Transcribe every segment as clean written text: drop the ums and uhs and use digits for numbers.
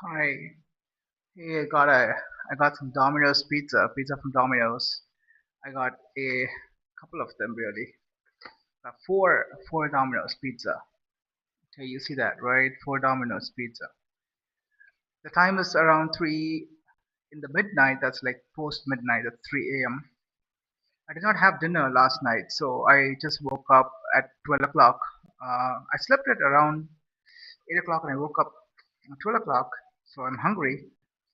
Hi. Hey, I got some Domino's pizza from Domino's. I got a couple of them really. Four Domino's pizza. Okay, you see that, right? Four Domino's pizza. The time is around 3 in the midnight. That's like post midnight. That's 3 a.m. I did not have dinner last night, so I just woke up at 12 o'clock. I slept at around 8 o'clock and I woke up at 12 o'clock, so I'm hungry.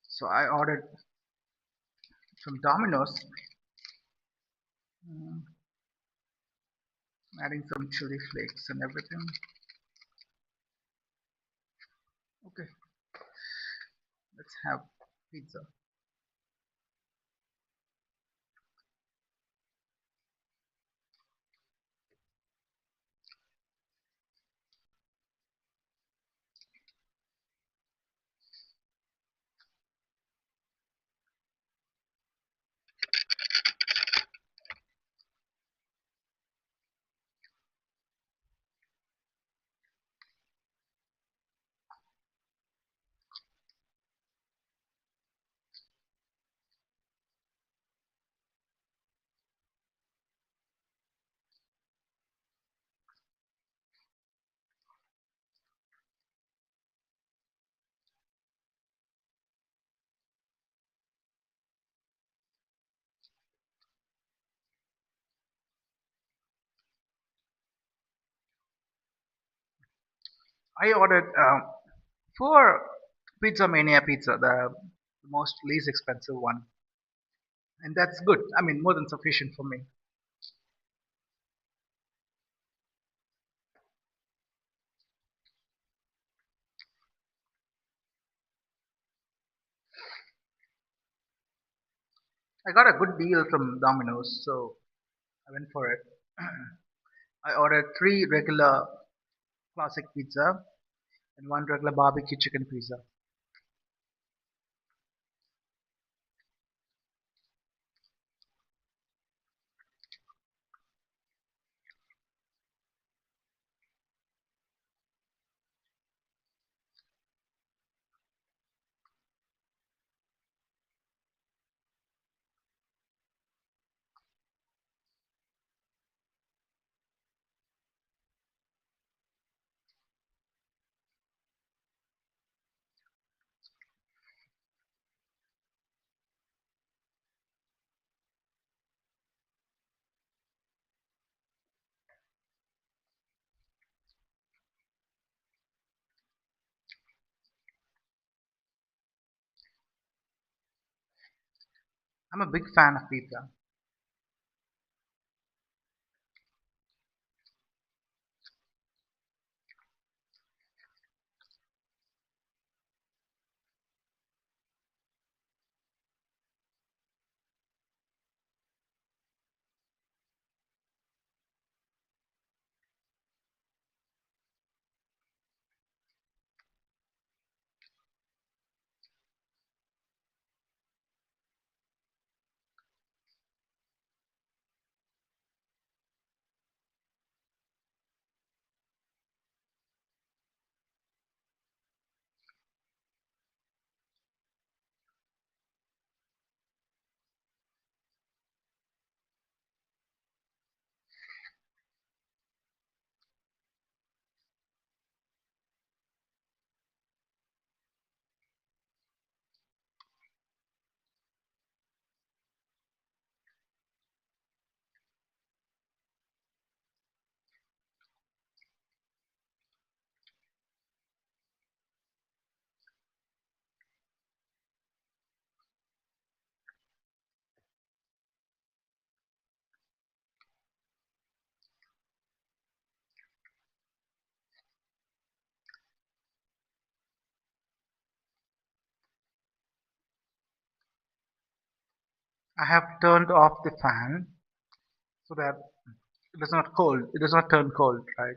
So I ordered some Domino's. Mm, adding some chili flakes and everything. Okay, let's have pizza. I ordered four Pizza Mania pizza, the most least expensive one, and that's good. I mean, more than sufficient for me. I got a good deal from Domino's, so I went for it. I ordered three regular classic pizza and one regular barbecue chicken pizza. I'm a big fan of pizza. I have turned off the fan so that it is not cold. It does not turn cold, right?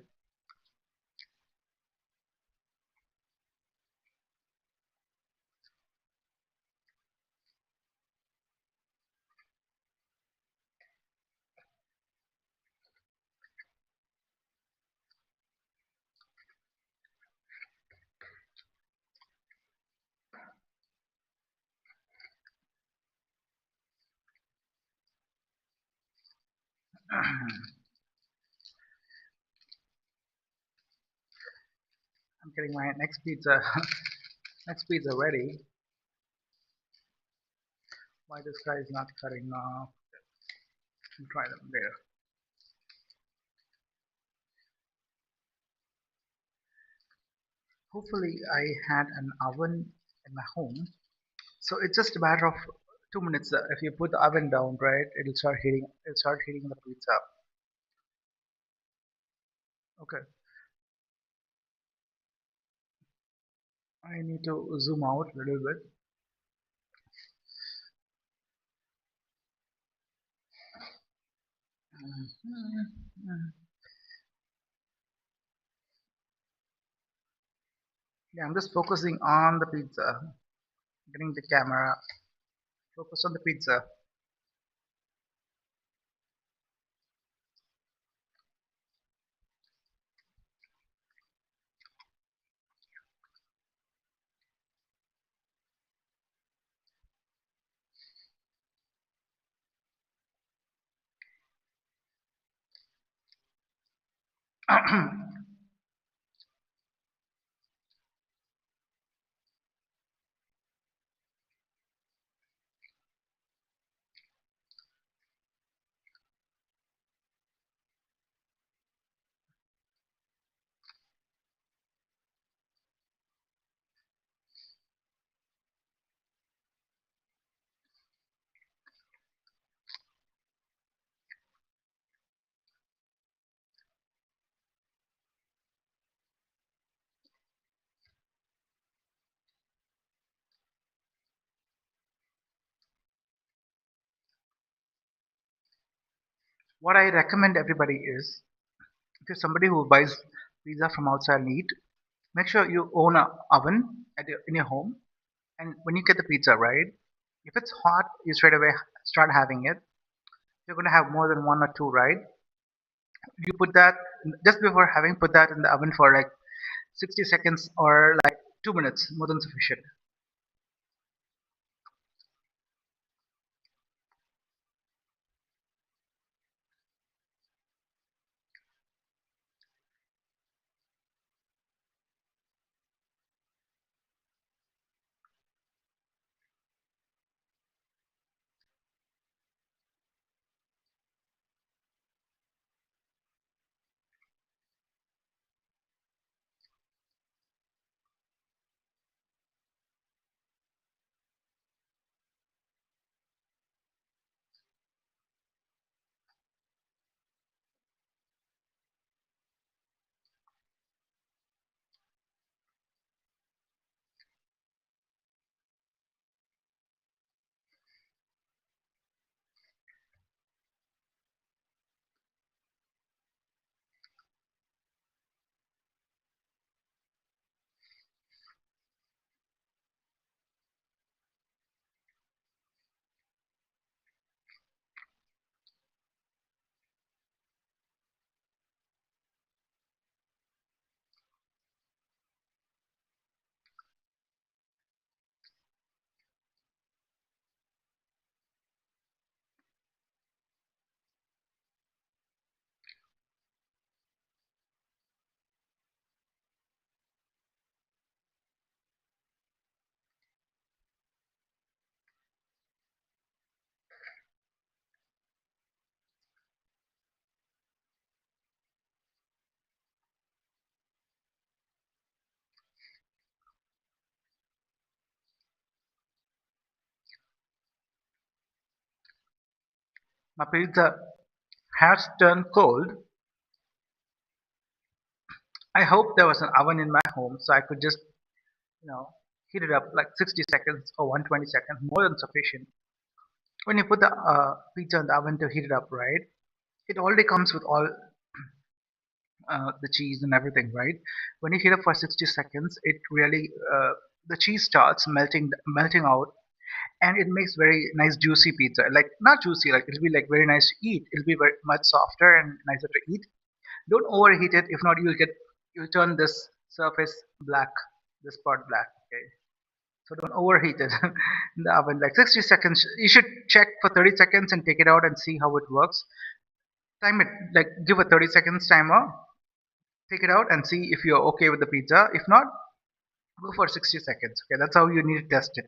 I'm getting my next pizza. Next pizza ready. Why this guy is not cutting off? Try them there. Hopefully, I had an oven in my home, so it's just a matter of 2 minutes. If you put the oven down, right, it'll start heating. It'll start heating the pizza. Okay, I need to zoom out a little bit. Yeah, I'm just focusing on the pizza, getting the camera focused on the pizza. What I recommend everybody is, if you're somebody who buys pizza from outside and eat, make sure you own a oven in your home. And when you get the pizza, right, if it's hot, you straight away start having it. You're going to have more than one or two, right? You put that just before having put that in the oven for like 60 seconds or like 2 minutes, more than sufficient. My pizza has turned cold. I hope there was an oven in my home so I could just, you know, heat it up like 60 seconds or 120 seconds, more than sufficient. When you put the pizza in the oven to heat it up, right? It already comes with all the cheese and everything, right? When you heat up for 60 seconds, it really the cheese starts melting out, and it makes very nice juicy pizza. Like not juicy, like it'll be like very nice to eat. It'll be very much softer and nicer to eat. Don't overheat it. If not, you'll turn this surface black, this part black. Okay, so don't overheat it in the oven. Like 60 seconds. You should check for 30 seconds and take it out and see how it works. Time it, like give a 30 seconds timer, take it out and see if you're okay with the pizza. If not, go for 60 seconds. Okay, that's how you need to test it.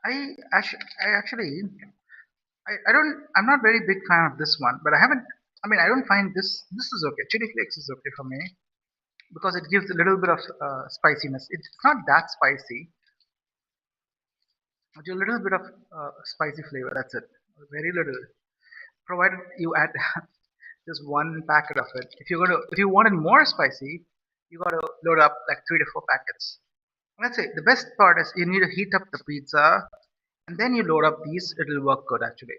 I actually, I'm not very big fan of this one, but I haven't, I mean, I don't find this is okay. Chili flakes is okay for me because it gives a little bit of spiciness. It's not that spicy, but a little bit of spicy flavor. That's it. Very little. Provided you add just one packet of it. If you want it more spicy, you gotta load up like 3 to 4 packets. That's it. The best part is you need to heat up the pizza and then you load up these. It'll work good actually.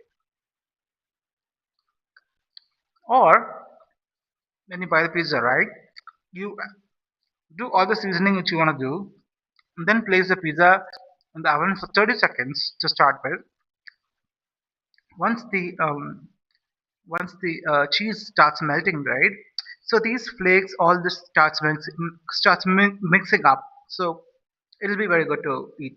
Or when you buy the pizza, right? You do all the seasoning which you want to do, and then place the pizza in the oven for 30 seconds to start with. Once the cheese starts melting, right? So these flakes, all this starts mixing up. So it'll be very good to eat.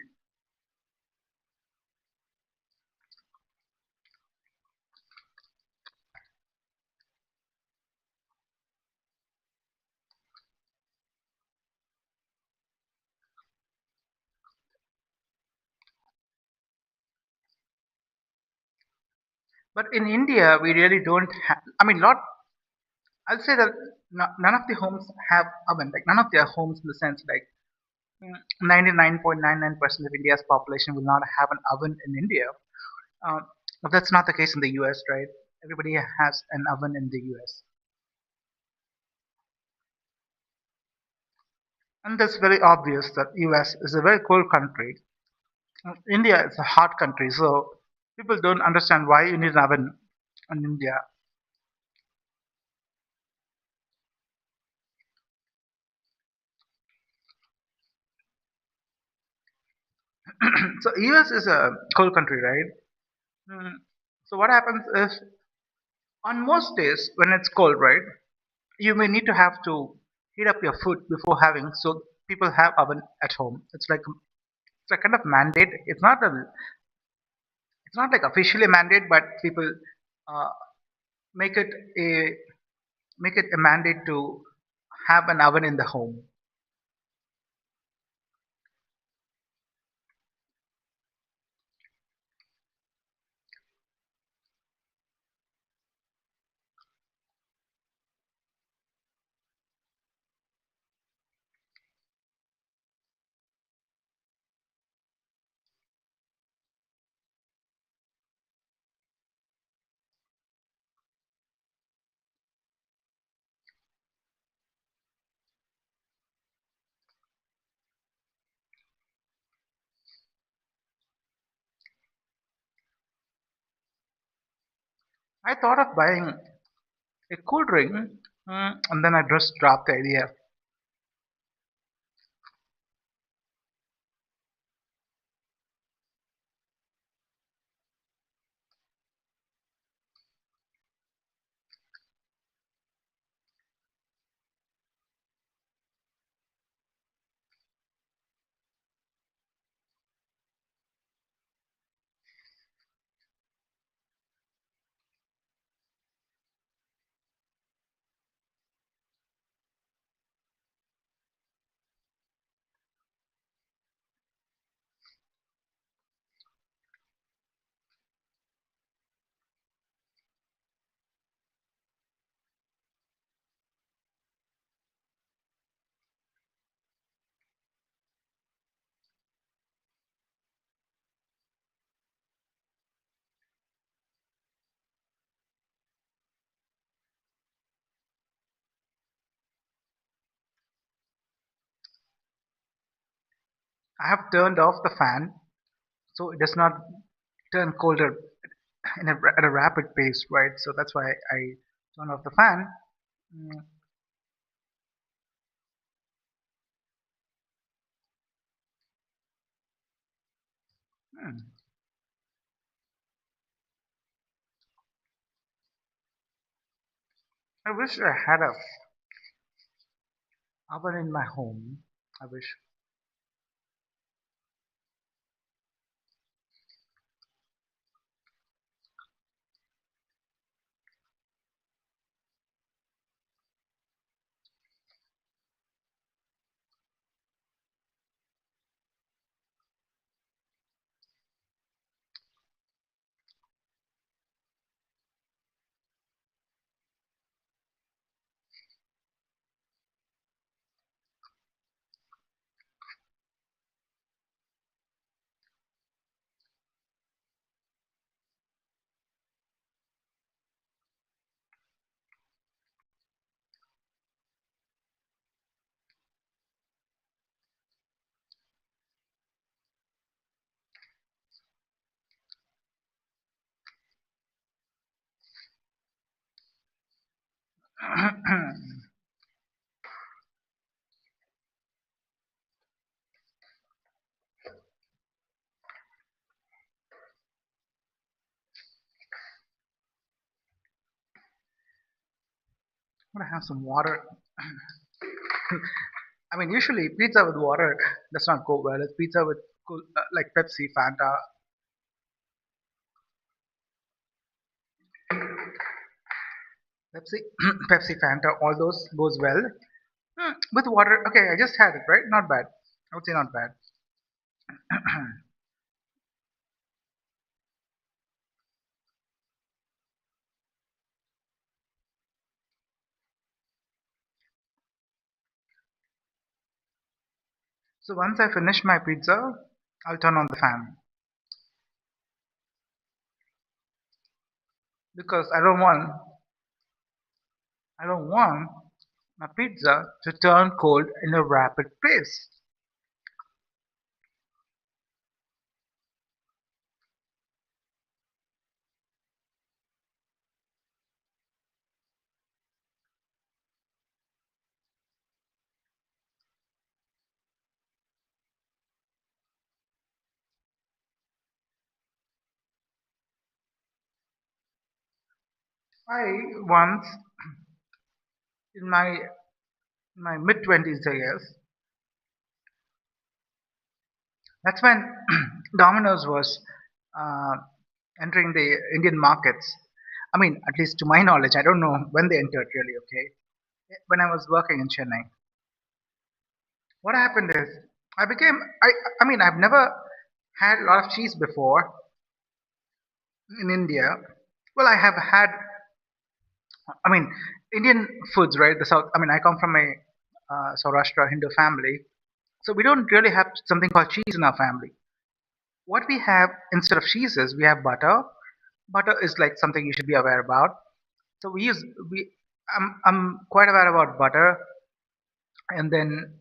But in India, we really don't have. I mean, not. I'll say that none of the homes have oven. Like none of their homes, in the sense like 99.99% of India's population will not have an oven in India. But that's not the case in the US, right? Everybody has an oven in the US. And that's very obvious that US is a very cold country. India is a hot country, so people don't understand why you need an oven in India. So US is a cold country, right? Mm, So what happens is on most days when it's cold, right? You may need to have to heat up your food before having. So people have oven at home. It's a kind of mandate. It's not like officially a mandate, but people uh, make it a make it a mandate to have an oven in the home. I thought of buying a cool drink, and then I just dropped the idea. I have turned off the fan so it does not turn colder at a rapid pace, right? So that's why I turn off the fan. Mm, hmm. I wish I had a oven in my home. I wish. I'm gonna have some water. I mean, usually pizza with water does not go well. It's pizza with cool, like Pepsi, Fanta, Pepsi, Pepsi, Fanta, all those goes well. With water, okay, I just had it, right? Not bad. I would say not bad. So once I finish my pizza, I'll turn on the fan because I don't want my pizza to turn cold in a rapid pace. I once in my mid twenties, I guess, that's when Domino's was uh, entering the Indian markets. I mean, at least to my knowledge, I don't know when they entered really. Okay, when I was working in Chennai, what happened is I became I mean, I've never had a lot of cheese before in India. Well, I have had, I mean, Indian foods, right? The South. I mean, I come from a Saurashtra Hindu family, so we don't really have something called cheese in our family. What we have instead of cheese is we have butter. Butter is like something you should be aware about. So we use we. I'm quite aware about butter, and then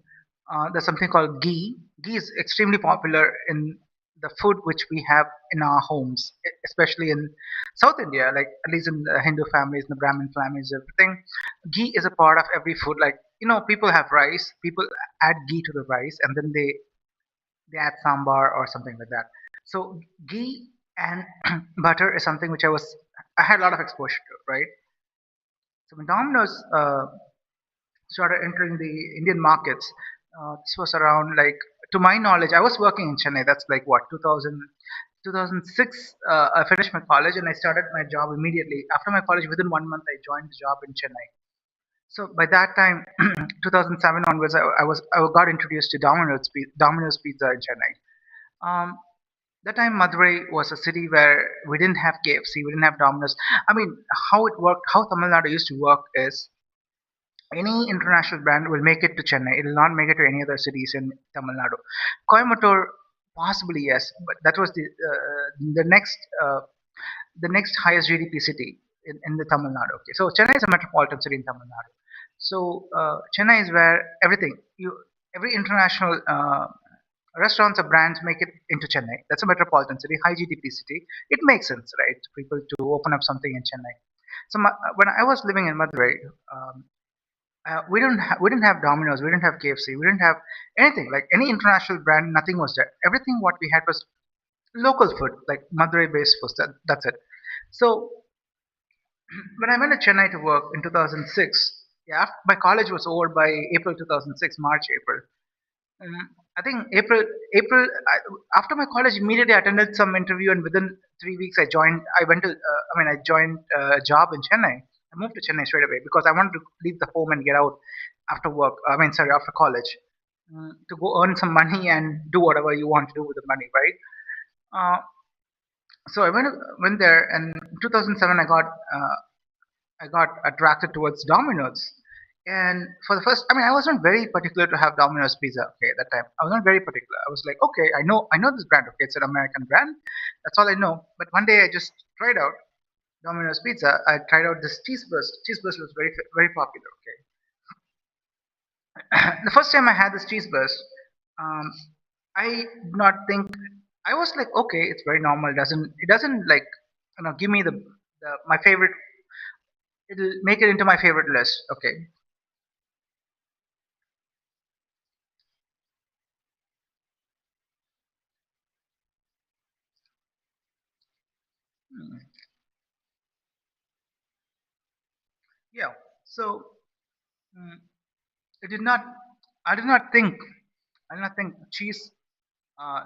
there's something called ghee. Ghee is extremely popular in the food which we have in our homes, especially in South India, like at least in the Hindu families, the Brahmin families, everything. Ghee is a part of every food. Like, people have rice, people add ghee to the rice, and then they add sambar or something like that. So ghee and butter is something which I had a lot of exposure to, right? So when Domino's started entering the Indian markets. This was around, like, to my knowledge, I was working in Chennai. That's like what, 2000, 2006. I finished my college and I started my job immediately. After my college, within 1 month, I joined the job in Chennai. So by that time, 2007 onwards, I got introduced to Domino's Pizza in Chennai. Um, that time, Madurai was a city where we didn't have KFC, we didn't have Domino's. I mean, how it worked, how Tamil Nadu used to work is any international brand will make it to Chennai. It will not make it to any other cities in Tamil Nadu. Coimbatore, possibly yes, but that was uh, the next highest GDP city in the Tamil Nadu. Okay, so Chennai is a metropolitan city in Tamil Nadu. So Chennai is where every international restaurants or brands make it into Chennai. That's a metropolitan city, high GDP city. It makes sense, right? For people to open up something in Chennai. So when I was living in Madurai, um, we didn't have Domino's, we didn't have KFC, we didn't have anything like any international brand. Nothing was there. Everything what we had was local food, like Madurai based food. That's it. So when I went to Chennai to work in 2006, yeah, my college was over by April 2006, March, April. Um, I think after my college, immediately I attended some interview, and within 3 weeks, I joined. I went to, I joined a job in Chennai. I moved to Chennai straight away because I wanted to leave the home and get out after work. Sorry, after college, to go earn some money and do whatever you want to do with the money, right? Uh, so I went there, and in 2007, I got attracted towards Domino's. And for the first, I wasn't very particular to have Domino's pizza. Okay, at that time, I was not very particular. I was like, okay, I know this brand. Okay, it's an American brand. That's all I know. But one day, I just tried out Domino's pizza. I tried out this cheese burst. Cheese burst was very popular. Okay, the first time I had this cheese burst, um, I did not think. I was like, okay, it's very normal. It doesn't like give me the my favorite. It'll make it into my favorite list. Okay. Mm. Yeah. So mm, it did not. I did not think. I did not think cheese.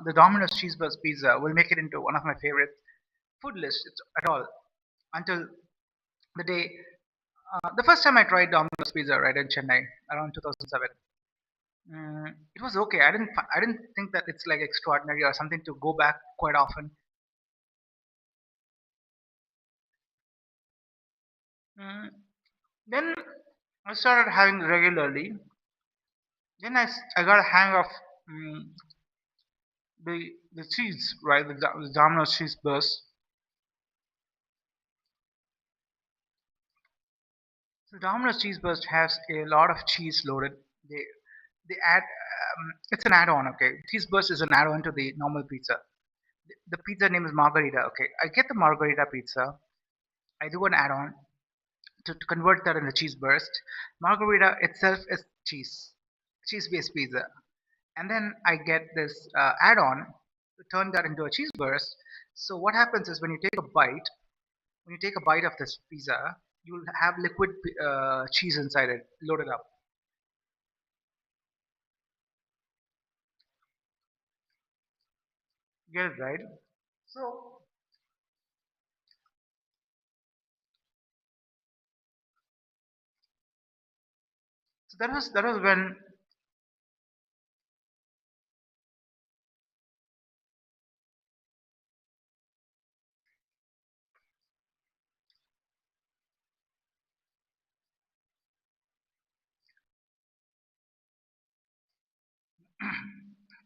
The Domino's cheeseburger pizza will make it into one of my favorite food lists at all until the day. The first time I tried Domino's pizza right in Chennai around 2007. It was okay. I didn't think that it's like extraordinary or something to go back quite often. Mm, then I started having regularly. Then I got a hang of mm, the cheese, right? The Domino's cheese burst. So Domino's cheese burst has a lot of cheese loaded. They add it's an add-on. Okay, cheese burst is an add-on to the normal pizza. The pizza name is margarita. Okay, I get the margarita pizza. I do an add-on to convert that into cheese burst. Margarita itself is cheese-based pizza, and then I get this add-on to turn that into a cheese burst. So what happens is when you take a bite of this pizza, you'll have liquid cheese inside it, loaded up. Get it right? So, so that was when,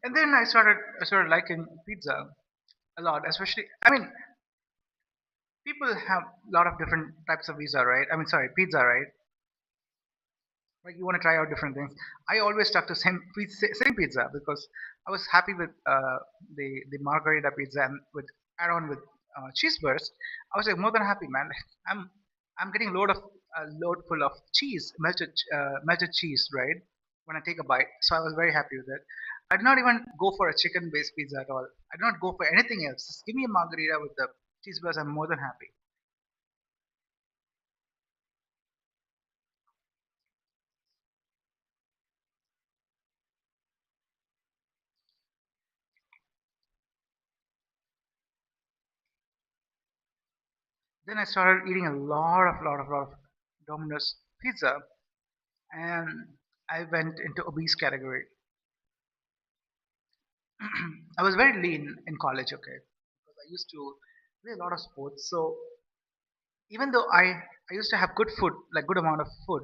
and then I started liking pizza a lot. Especially, people have a lot of different types of pizza, right? Pizza, right? Like you want to try out different things. I always stuck to same pizza because I was happy with the margarita pizza and with add on with cheese burst. I was like more than happy, man. I'm I'm getting load full of cheese, melted cheese, right? When I take a bite, so I was very happy with it. I did not even go for a chicken based pizza at all. I did not go for anything else. Just give me a margarita with the cheese burst. I'm more than happy. Then I started eating a lot of Domino's pizza, and I went into obese category. I was very lean in college, okay, because I used to play a lot of sports. So even though I used to have good food, like good amount of food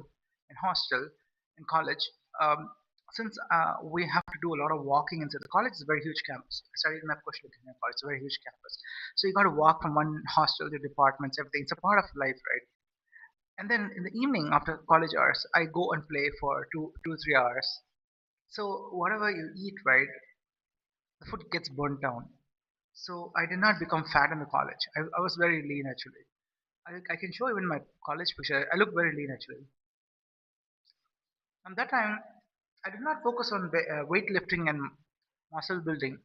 in hostel in college, um, since we have to do a lot of walking inside the college, it's a very huge campus. I studied in my college, it's a very huge campus. So you got to walk from one hostel to departments, everything. It's a part of life, right? And then in the evening after college hours, I go and play for 3 hours. So whatever you eat, right? the food gets burnt down. So I did not become fat in the college. I was very lean actually. I can show even my college picture. I look very lean actually. And that time, I did not focus on weightlifting and muscle building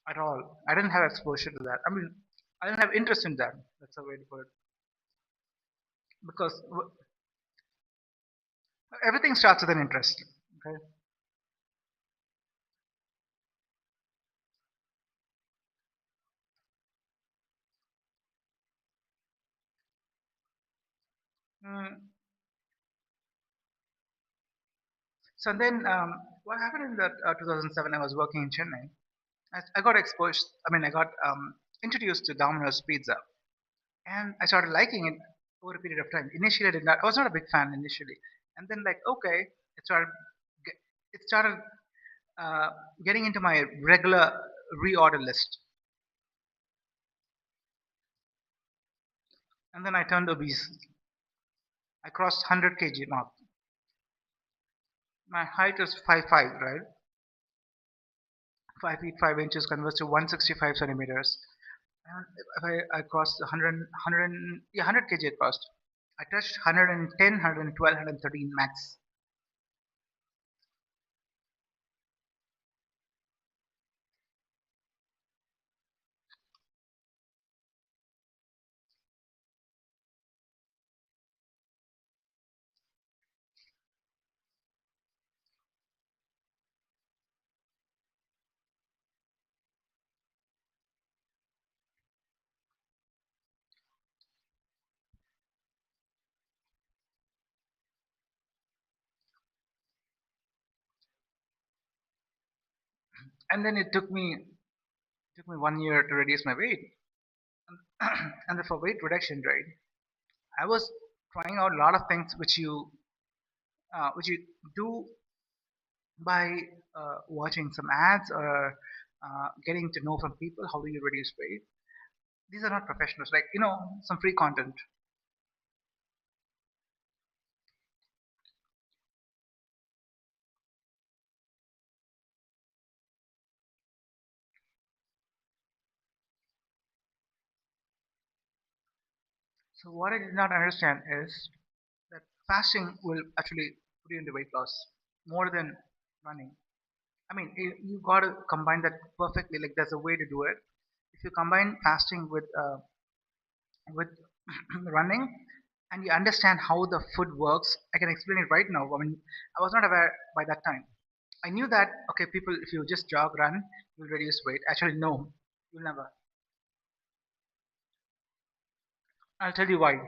at all. I didn't have exposure to that. I mean, I didn't have interest in that. That's the way to put it. Because everything starts with an interest. Okay. Mm. So then, what happened in that 2007? I was working in Chennai. I got exposed. I mean, I got introduced to Domino's Pizza, and I started liking it over a period of time. Initially, I did not. I was not a big fan initially, and then like okay, it started. It started uh, getting into my regular reorder list, and then I turned obese. I crossed 100 kg mark. My height is 5'5", right? 5 feet 5 inches converts to 165 centimeters. And if I crossed 100, yeah, 100 kg I crossed. I touched 110, 112, 113 max. And then it took me 1 year to reduce my weight. And then for weight reduction, right? I was trying out a lot of things which you do by watching some ads or getting to know from people how do you reduce weight. These are not professionals, like some free content. So what I did not understand is that fasting will actually put you into weight loss more than running. I mean, you got to combine that perfectly. Like there's a way to do it. If you combine fasting with running, and you understand how the food works, I can explain it right now. I mean, I was not aware by that time. I knew that okay, people, if you just jog, run, you'll reduce weight. Actually, no, you'll never. I'll tell you why.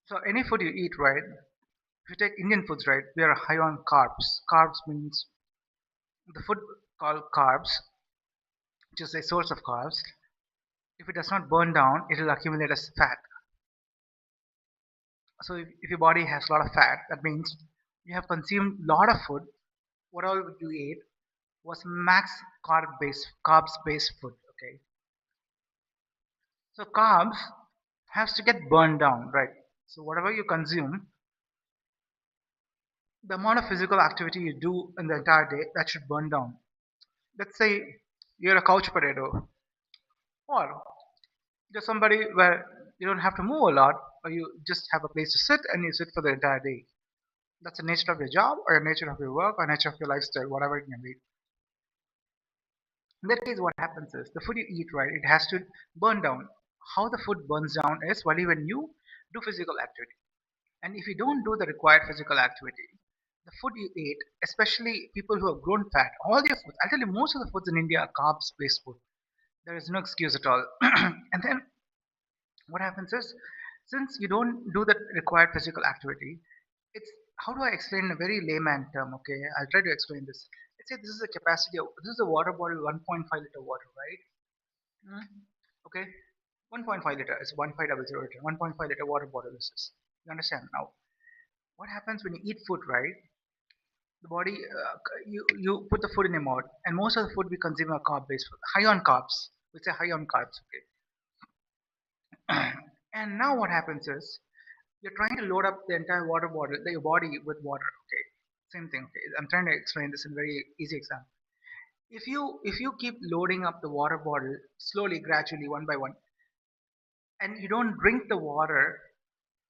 So any food you eat, right? If you take Indian foods, right, we are high on carbs. Carbs means the food called carbs, which is a source of carbs. If it does not burn down, it will accumulate as fat. So if your body has a lot of fat, that means you have consumed a lot of food. Whatever you ate was max carbs based food. Okay, so carbs has to get burned down, right? So whatever you consume, the amount of physical activity you do in the entire day, that should burn down. Let's say you're a couch potato, or just somebody where you don't have to move a lot, or you just have a place to sit and you sit for the entire day. That's the nature of your job, or the nature of your work, or nature of your lifestyle, whatever it may be. In that case, what happens is the food you eat, right, it has to burn down. How the food burns down is only when you do physical activity. And if you don't do the required physical activity, the food you ate, especially people who have grown fat, all their foods, I'll tell you, most of the foods in India are carbs based food. There is no excuse at all. And then what happens is, since you don't do the required physical activity, it's how do I explain in a very layman term? Okay, I'll try to explain this. Let's say this is a capacity of this is a water bottle, 1.5 liter water, right? Mm. Okay, 1.5 liter is 1500 liter. 1.5 liter water bottle this is. You understand now? What happens when you eat food, right? The body, you put the food in your mouth, and most of the food we consume are carb based food, high on carbs. We say high on carbs. Okay, And now what happens is you're trying to load up the entire water bottle, your body with water. Okay, same thing. Okay, I'm trying to explain this in a very easy example. If you keep loading up the water bottle slowly, gradually, one by one, and you don't drink the water,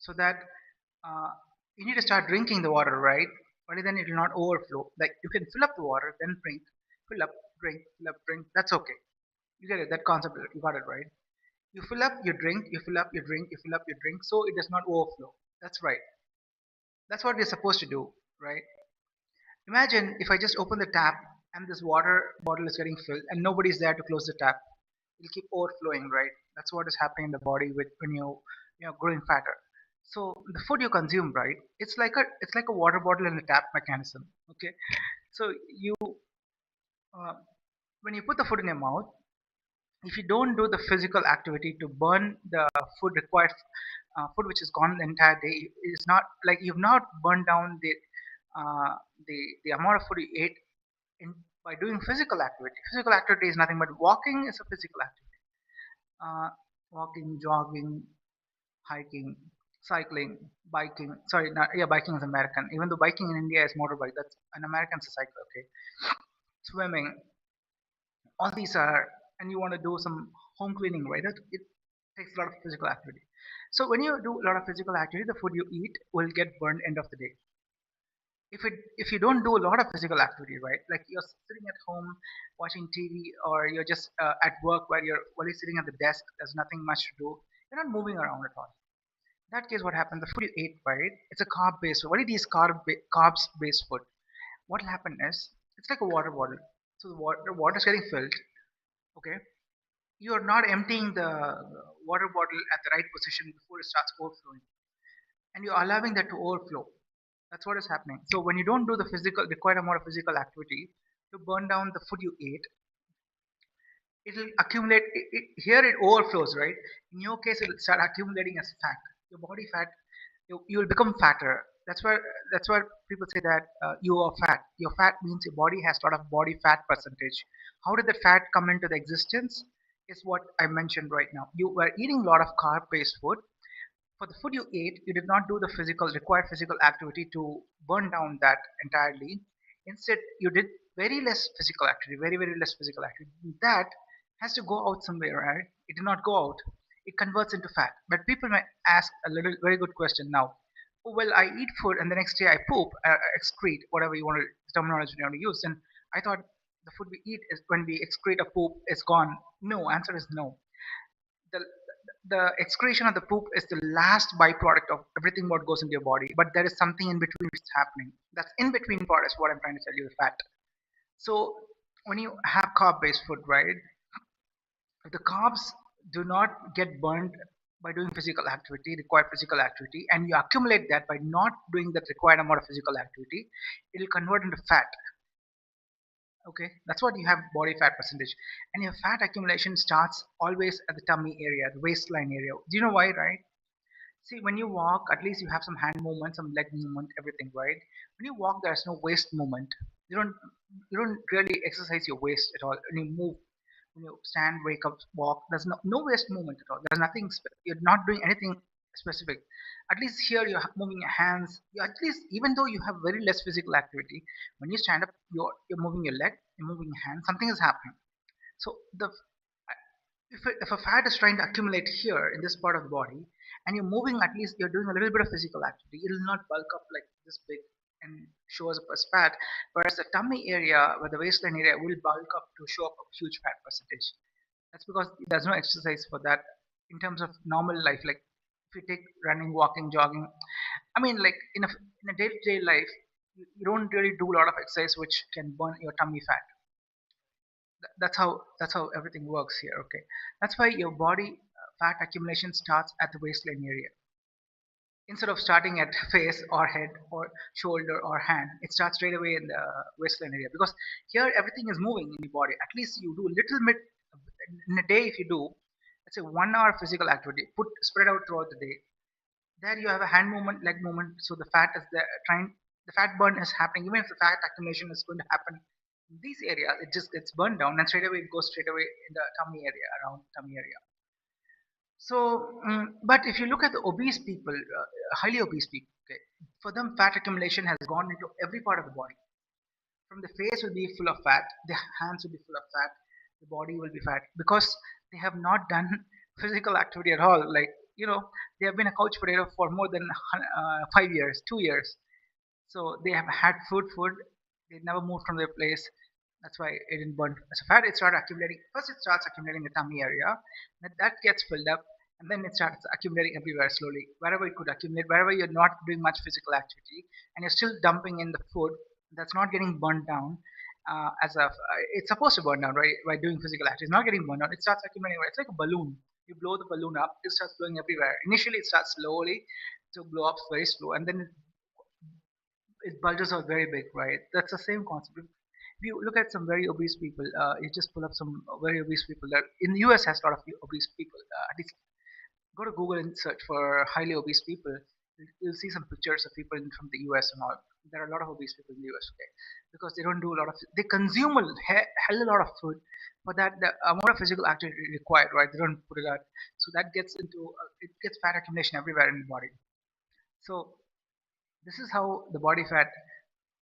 so that uh, you need to start drinking the water, right? Only then it will not overflow. Like you can fill up the water, then drink, fill up, drink, fill up, drink. That's okay. You get it? That concept, you got it, right? You fill up, you drink, you fill up, you drink, you fill up, you drink, so it does not overflow. That's right. That's what we're supposed to do, right? Imagine if I just open the tap and this water bottle is getting filled and nobody's there to close the tap. It'll keep overflowing, right? That's what is happening in the body with when you're growing fatter. So the food you consume, right? It's like a water bottle in a tap mechanism. Okay, so you uh, when you put the food in your mouth, if you don't do the physical activity to burn the food required, food which is gone the entire day, is not like you've not burned down uh, the amount of food you ate in by doing physical activity. Physical activity is nothing but walking is a physical activity. uh, Walking, jogging, hiking, cycling, biking. Sorry, not, yeah, biking is American. Even though biking in India is motorbike, that's an American cycle. Okay, swimming. All these are, and you want to do some home cleaning, right? It takes a lot of physical activity. So when you do a lot of physical activity, the food you eat will get burned end of the day. If you don't do a lot of physical activity, right? Like you're sitting at home watching TV, or you're just at work while you're sitting at the desk, there's nothing much to do. You're not moving around at all. In that case, what happens? The food you ate, right? It's a carb based food. What it is carbs based food. What will happen is it's like a water bottle. So the water is getting filled. Okay, you are not emptying the water bottle at the right position before it starts overflowing, and you're allowing that to overflow. That's what is happening. So when you don't do the physical required amount of physical activity to burn down the food you ate, it'll accumulate. Here it overflows, right? In your case, it'll start accumulating as fat. Your body fat, you will become fatter. That's why people say that you are fat. Your fat means your body has a lot of body fat percentage. How did the fat come into the existence? Is what I mentioned right now. You were eating a lot of carb-based food. For the food you ate, you did not do the required physical activity to burn down that entirely. Instead, you did very less physical activity, very, very less physical activity. That has to go out somewhere, right? It did not go out. It converts into fat. But people might ask a little, very good question now. Oh, well, I eat food and the next day I poop, excrete, whatever you want to, terminology you want to use. And I thought the food we eat is when we excrete or poop is gone. No, answer is no. The the excretion of the poop is the last byproduct of everything what goes into your body, but there is something in between which is happening. That's in between part is what I'm trying to tell you, the fat. So when you have carb based food, right, if the carbs do not get burned by doing physical activity, required physical activity, and you accumulate that by not doing that required amount of physical activity, it will convert into fat. Okay, that's what you have, body fat percentage. And your fat accumulation starts always at the tummy area, the waistline area. Do you know why, right? See, when you walk, at least you have some hand movement, some leg movement, everything, right? When you walk, there's no waist movement. You don't you don't really exercise your waist at all. When you move, when you stand, wake up, walk, there's no waist movement at all. There's nothing. You're not doing anything specific. At least here you're moving your hands. You at least, even though you have very less physical activity, when you stand up, you're moving your leg, you're moving your hand. Something is happening. So the if a fat is trying to accumulate here in this part of the body, and you're moving, at least you're doing a little bit of physical activity, it will not bulk up like this big and show us up as fat. Whereas the tummy area, where the waistline area, will bulk up to show up a huge fat percentage. That's because there's no exercise for that in terms of normal life. Like if you take running, walking, jogging, I mean, like in a day-to-day life, you don't really do a lot of exercise which can burn your tummy fat. That's how everything works here. Okay, that's why your body fat accumulation starts at the waistline area instead of starting at face or head or shoulder or hand. It starts straight away in the waistline area, because here everything is moving in your body. At least you do a little bit in a day. If you do, let's say 1 hour physical activity, put spread out throughout the day, there you have a hand movement, leg movement, so the fat is the fat burn is happening. Even if the fat accumulation is going to happen in these areas, it just gets burned down and straight away it goes straight away in the tummy area, around tummy area. But if you look at the obese people, highly obese people, okay, for them fat accumulation has gone into every part of the body. From the face will be full of fat, the hands will be full of fat, the body will be fat because they have not done physical activity at all. Like, they have been a couch potato for more than 5 years, 2 years. So they have had food. They never moved from their place. That's why it didn't burn. So fat, it started accumulating. First, it starts accumulating in the tummy area. Then that gets filled up, and then it starts accumulating everywhere slowly. Wherever it could accumulate, wherever you're not doing much physical activity, and you're still dumping in the food that's not getting burned down. It's supposed to burn down, right? By doing physical activity, it's not getting burned down. It starts accumulating. It's like a balloon. You blow the balloon up, it starts blowing everywhere. Initially, it starts slowly to blow up very slow, and then it bulges out very big, right? That's the same concept. If you look at some very obese people, you just pull up some very obese people that in the US has a lot of obese people. At least go to Google and search for highly obese people. You'll see some pictures of people from the US and all. There are a lot of obese people in the US, okay? Because they don't do a lot of, they consume a hell a lot of food. For that, the amount of physical activity required, right? They don't put it out, so that gets into it gets fat accumulation everywhere in the body. So this is how the body fat.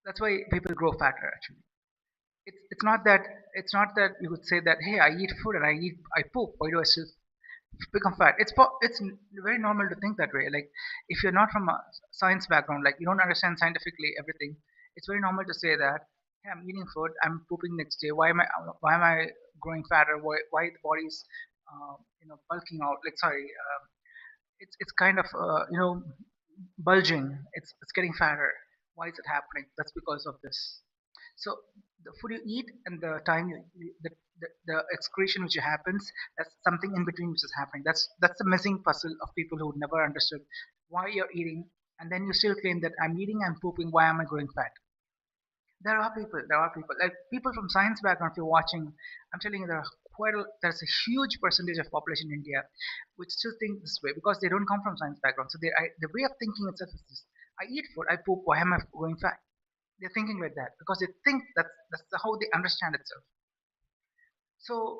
That's why people grow fatter. Actually, it's not that you would say that, hey, I eat food and I poop. Why do I still become fat? It's very normal to think that way. Like, if you're not from a science background, like you don't understand scientifically everything, it's very normal to say that, hey, I'm eating food, I'm pooping next day. Why am I growing fatter? Why the body's bulking out? Like, sorry, it's kind of bulging. It's getting fatter. Why is it happening? That's because of this. So the food you eat and the time the excretion which happens, that's something in between which is happening. That's the missing puzzle of people who never understood why you're eating, and then you still claim that I'm eating, I'm pooping, why am I growing fat? There are people like people from science background. If you're watching, I'm telling you, there's a huge percentage of population in India which still think this way because they don't come from science background. So the way of thinking itself is this: I eat food, I poop, why am I going fat? They're thinking like that because they think that's how they understand itself. So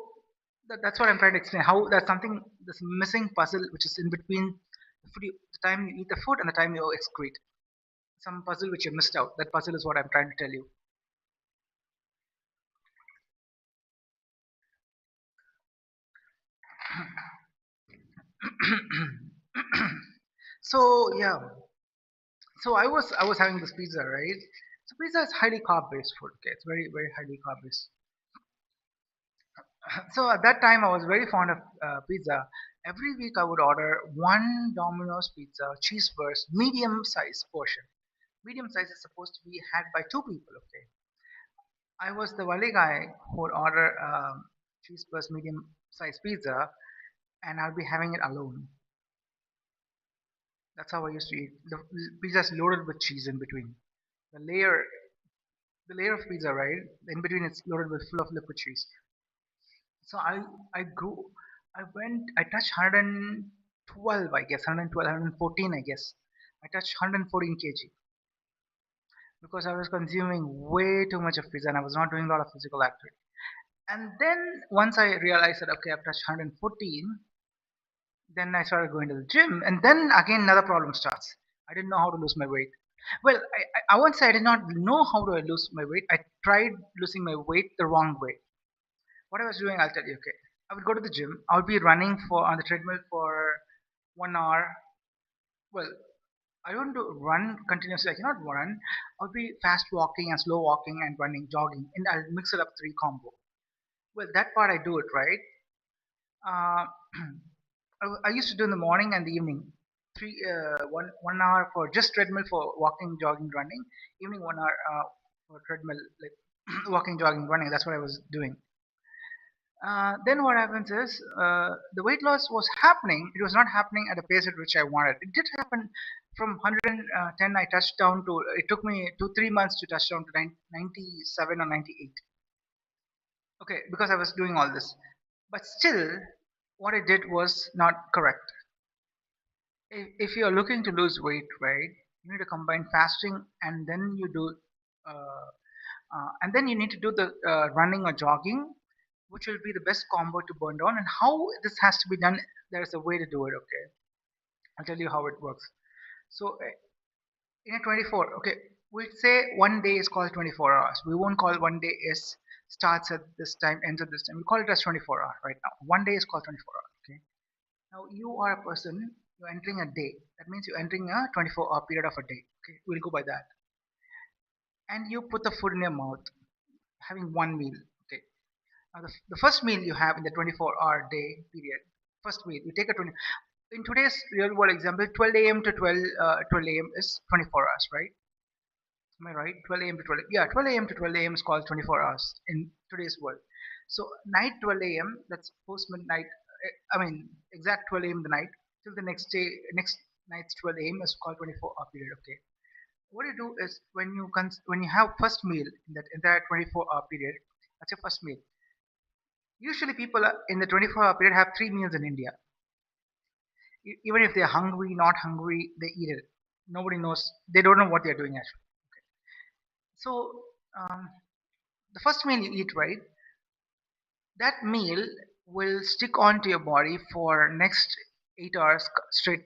that's what I'm trying to explain. How there's something, this missing puzzle which is in between the time you eat the food and the time you excrete. Some puzzle which you missed out. That puzzle is what I'm trying to tell you. So yeah, so I was having this pizza, right? So pizza is highly carb based food. Okay, it's very very highly carb based. So at that time, I was very fond of pizza. Every week, I would order one Domino's pizza, cheese burst, medium size portion. Medium size is supposed to be had by two people. Okay, I was the only guy who would order cheese burst medium size pizza, and I'll be having it alone. That's how I used to eat. The pizza is loaded with cheese in between. The layer, the layer of pizza, right? In between, it's loaded with full of liquid cheese. So I grew. I touched 112, I guess, 112, 114, I guess. I touched 114 kg because I was consuming way too much of pizza and I was not doing a lot of physical activity. And then once I realized that, okay, I've touched 114, then I started going to the gym, and then again another problem starts. I didn't know how to lose my weight. Well, I won't say I did not know how to lose my weight. I tried losing my weight the wrong way. What I was doing, I'll tell you. Okay, I would go to the gym. I would be running for on the treadmill for 1 hour. Well, I don't do run continuously. I cannot run. I'll be fast walking and slow walking and running, jogging, and I'll mix it up three combo. Well, that part I do it right. Uh, I used to do in the morning and the evening. 1 hour for just treadmill for walking, jogging, running. Evening 1 hour for treadmill, like walking, jogging, running. That's what I was doing. Then what happens is the weight loss was happening. It was not happening at a pace at which I wanted. It did happen from 110. I touched down to. It took me 2 3 months to touch down to 97 or 98. Okay, because I was doing all this, but still, what I did was not correct. If you're looking to lose weight, right, you need to combine fasting and then you do. And then you need to do the running or jogging which will be the best combo to burn down, and how this has to be done. There's a way to do it. Okay, I'll tell you how it works. So in a 24, okay, we say one day is called 24 hours. We won't call one day is starts at this time, ends at this time. We call it as 24 hour right now. One day is called 24 hour. Okay. Now you are a person. You're entering a day. That means you're entering a 24-hour period of a day. Okay, we'll go by that. And you put the food in your mouth, having one meal. Okay. Now the first meal you have in the 24-hour day period, first meal you take a 20. In today's real world example, 12 a.m. to 12 a.m. is 24 hours, right? Am I right? 12 a.m. to 12. Yeah, 12 a.m. to 12 a.m. is called 24 hours in today's world. So night 12 a.m. That's post midnight. I mean exact 12 a.m. the night till the next day. Next night's 12 a.m. is called 24-hour period. Okay. What you do is when you have first meal in that entire 24-hour period, that's your first meal. Usually people in the 24-hour period have three meals in India. Even if they're hungry, not hungry, they eat it. Nobody knows. They don't know what they're doing actually. So um, the first meal you eat, right? That meal will stick onto your body for next 8 hours straight.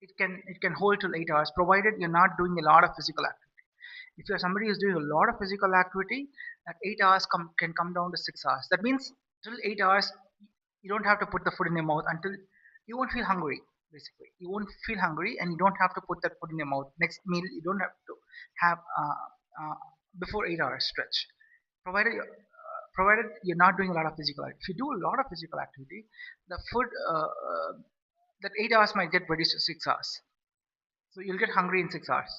It can hold till 8 hours, provided you're not doing a lot of physical activity. If you're somebody who's doing a lot of physical activity, that 8 hours can come down to 6 hours. That means till 8 hours, you don't have to put the food in your mouth until you won't feel hungry. Basically, you won't feel hungry, and you don't have to put that food in your mouth. Next meal, you don't have to have before 8 hours stretch, provided you're not doing a lot of physical activity. If you do a lot of physical activity, the food that 8 hours might get reduced to 6 hours. So you'll get hungry in 6 hours.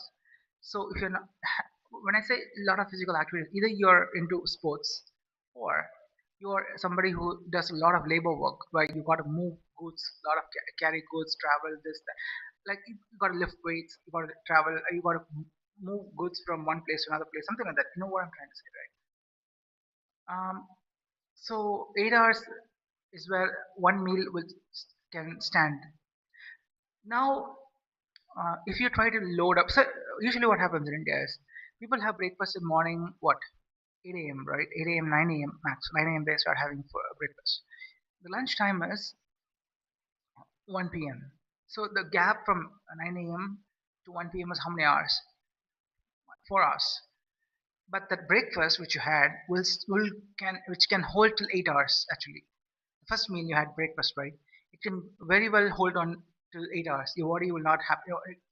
So if you're not, when I say a lot of physical activity, either you're into sports or you're somebody who does a lot of labor work, where you got to move goods, a lot of carry goods, travel, this, that. Like you got to lift weights, you got to travel, you got to move goods from one place to another place, something like that. You know what I'm trying to say, right? So 8 hours is where one meal will can stand. Now, if you try to load up, so usually what happens in India is people have breakfast in morning, what, 8 a.m., right? 8 a.m., 9 a.m. max. 9 a.m. they start having for breakfast. The lunch time is 1 p.m. So the gap from 9 a.m. to 1 p.m. is how many hours? 4 hours. But that breakfast which you had will can which can hold till 8 hours actually. The first meal you had breakfast, right? It can very well hold on till 8 hours. Your body will not have.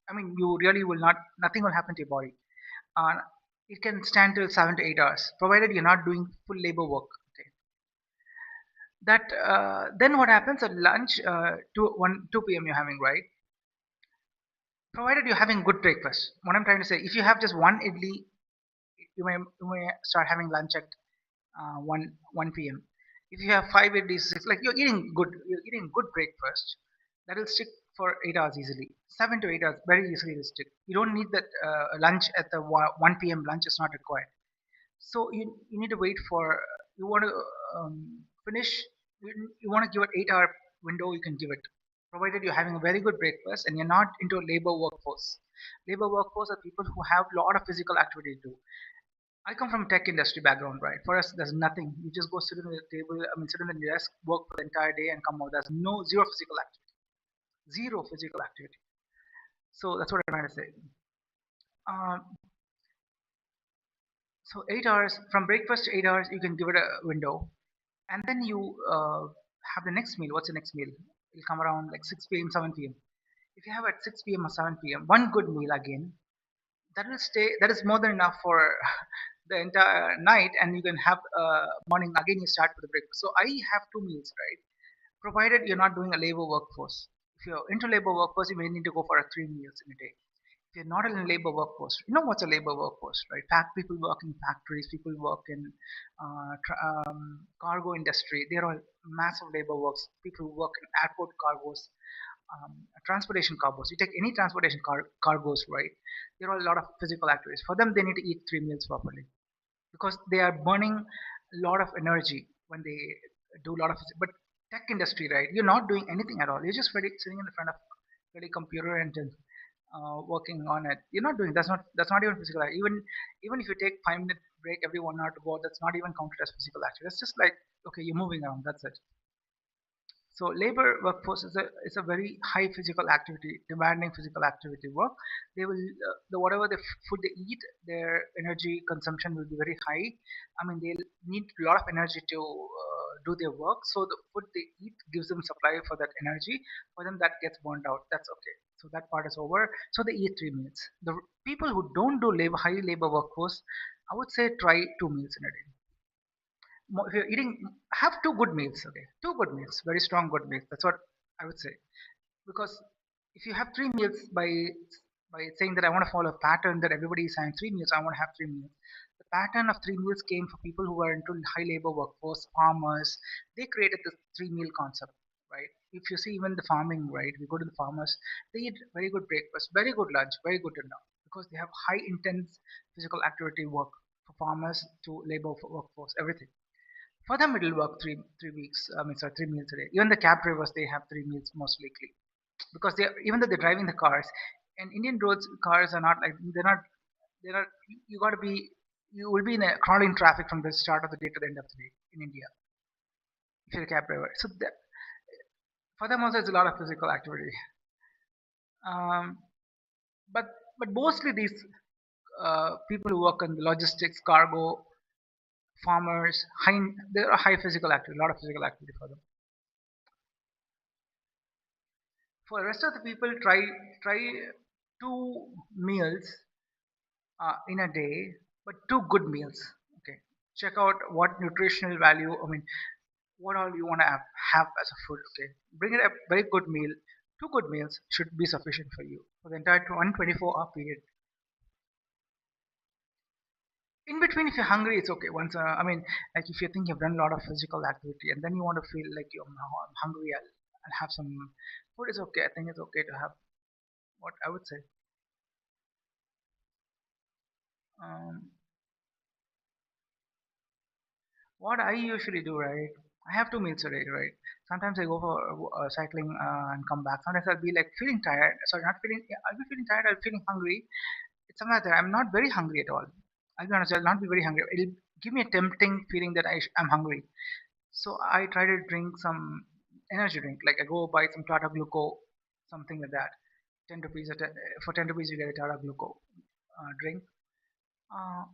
I mean, you really will not. Nothing will happen to your body. Uh, it can stand till 7 to 8 hours, provided you're not doing full labor work. Okay. That then what happens at lunch? 2 p.m. you're having, right? Provided you're having good breakfast. What I'm trying to say, if you have just one idli, you may start having lunch at 1 p.m. If you have five idlis, six, like you're eating good breakfast, that will stick for 8 hours easily. 7 to 8 hours very easily will stick. You don't need that lunch at the 1 p.m. lunch is not required. So you need to wait for you want to finish. You want to give it 8 hour window. You can give it, provided you're having a very good breakfast and you're not into labor workforce. Labor workforce are people who have a lot of physical activity to do. I come from tech industry background, right? For us, there's nothing. You just go sit on the table, I mean, sit on the desk, work for the entire day, and come out. There's no zero physical activity, zero physical activity. So that's what I'm trying to say. Um, so 8 hours from breakfast to 8 hours, you can give it a window, and then you have the next meal. What's the next meal? It'll come around like 6 p.m., 7 p.m. If you have at 6 p.m. or 7 p.m., one good meal again, that will stay. That is more than enough for the entire night, and you can have morning again. You start with the breakfast. So I have two meals, right? Provided you're not doing a labor workforce. If you're into labor workforce, you may need to go for a 3 meals in a day. If you're not in a labor workforce, you know what's a labor workforce, right? People work in factories, people work in cargo industry. They're all massive labor works. People who work in airport cargos, transportation cargos. You take any transportation cargos, right? There are a lot of physical activities. For them, they need to eat 3 meals properly because they are burning a lot of energy when they do a lot of. But tech industry, right? You're not doing anything at all. You're just sitting in front of really computer and working on it. You're not doing that's not even physical. Even if you take 5 minute break every 1 hour to go. That's not even counted as physical activity. It's just like, okay, you're moving around. That's it. So labor workforce is a very high physical activity, demanding physical activity work. They will the whatever the food they eat, their energy consumption will be very high. I mean, they'll need a lot of energy to do their work. So the food they eat gives them supply for that energy. For them, that gets burned out. That's okay. So that part is over. So they eat 3 meals. The people who don't do labor, high labor workforce, I would say try 2 meals in a day. If you're eating, have two good meals. Okay, two good meals, very strong good meals. That's what I would say. Because if you have 3 meals by saying that I want to follow a pattern that everybody is having 3 meals, I want to have 3 meals. The pattern of 3 meals came for people who were into high labor workforce, farmers. They created the 3 meal concept, right? If you see even the farming, right, we go to the farmers, they eat very good breakfast, very good lunch, very good dinner, because they have high intense physical activity work for farmers to labor for workforce, everything. For them, it'll work three weeks. I mean, sorry, 3 meals a day. Even the cab drivers, they have 3 meals most likely, because they even though they're driving the cars, and Indian roads cars are not like they're not. You got to be. You will be in a crawling traffic from the start of the day to the end of the day in India if you're a cab driver. So for them also, it's a lot of physical activity. Um, but but mostly these people who work in logistics, cargo, farmers, there are high physical activity, a lot of physical activity for them. For the rest of the people, try 2 meals in a day, but two good meals. Okay, check out what nutritional value. I mean, what all you want to have as a food. Okay, bring it a very good meal. Two good meals should be sufficient for you for the entire 124-hour period. In between, if you're hungry, it's okay. Once, I mean, like if you think you've done a lot of physical activity and then you want to feel like I'm hungry, I'll have some food. Is okay. I think it's okay to have what I would say. Um, What I usually do, right? I have 2 meals a day, right? Sometimes I go for cycling and come back. Sometimes I'll be like feeling tired. Sorry, not feeling. Yeah, I'll be feeling tired. I'll be feeling hungry. It's something like that. I'm not very hungry at all. I'll be honest. I'll not be very hungry. It'll give me a tempting feeling that I'm hungry. So I try to drink some energy drink. Like I go buy some Tata Gluco, something like that. 10 rupees for 10 rupees you get a Tata Gluco drink. Uh,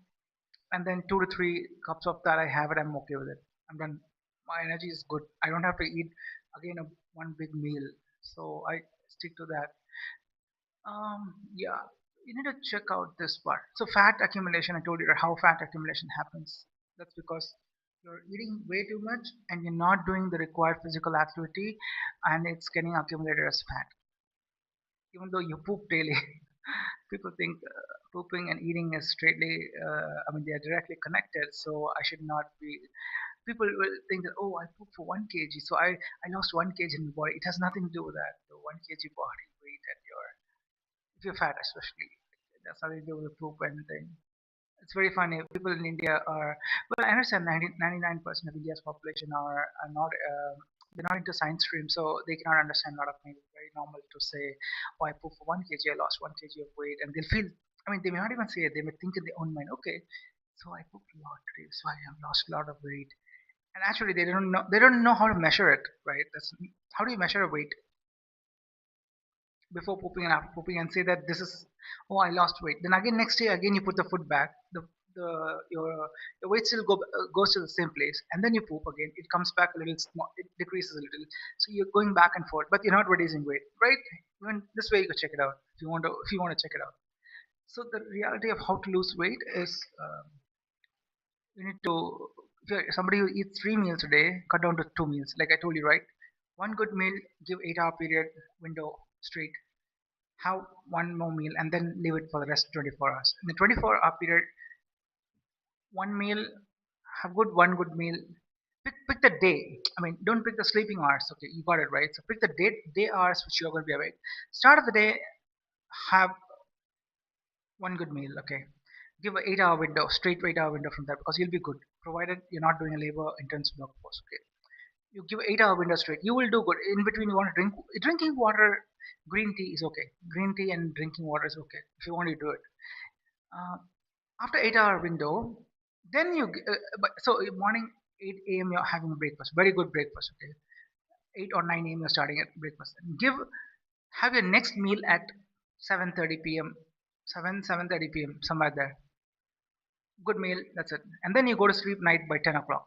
and then 2 to 3 cups of that I have it. I'm okay with it. I'm done. My energy is good. I don't have to eat again one big meal, so I stick to that. Yeah, you need to check out this part. So fat accumulation, I told you how fat accumulation happens. That's because you're eating way too much and you're not doing the required physical activity, and it's getting accumulated as fat. Even though you poop daily, people think pooping and eating is straightly, I mean, they are directly connected. So I should not be. People will think that, oh, I pooped for 1 kg, so I lost 1 kg in my body. It has nothing to do with that. The 1 kg body weight and if you're fat, especially, that's nothing to do with poop and thing. It's very funny. People in India are, well, I understand 99% of India's population are not, they're not into science stream, so they cannot understand a lot of things. It's very normal to say, oh, I pooped for 1 kg, I lost 1 kg of weight, and they'll feel, I mean, they may not even say it, they may think in their own mind, okay, so I pooped a lot today, so I have lost a lot of weight. And actually, they don't know how to measure it, right? That's how do you measure a weight before pooping and after pooping and say that this is, oh, I lost weight. Then again next day again you put the food back. The your weight still goes to the same place, and then you poop again. It comes back a little small. It decreases a little. So you're going back and forth, but you're not reducing weight, right? Even this way you can check it out if you want to check it out. So the reality of how to lose weight is you need to if you're somebody who eats 3 meals a day, cut down to 2 meals, like I told you, right? One good meal, give 8 hour period window straight, have one more meal, and then leave it for the rest 24 hours. In the 24-hour period, one meal, have one good meal. Pick the day. I mean, don't pick the sleeping hours. Okay, you got it right. So pick the day hours which you're going to be awake. Start of the day, have one good meal. Okay, give an 8 hour window, straight 8 hour window from that because you'll be good, provided you're not doing a labor intensive workforce. Okay, you give 8 hour window straight, you will do good. In between, you want to drinking water. Green tea is okay. Green tea and drinking water is okay if you want to do it. Uh, After 8 hour window, Then so morning 8 a.m. you're having a breakfast, very good breakfast. Okay, 8 or 9 a.m. you're starting at breakfast. Give Have your next meal at 7:30 p.m. 7:30 p.m. somewhere there. Good meal. That's it. And then you go to sleep night by 10 o'clock.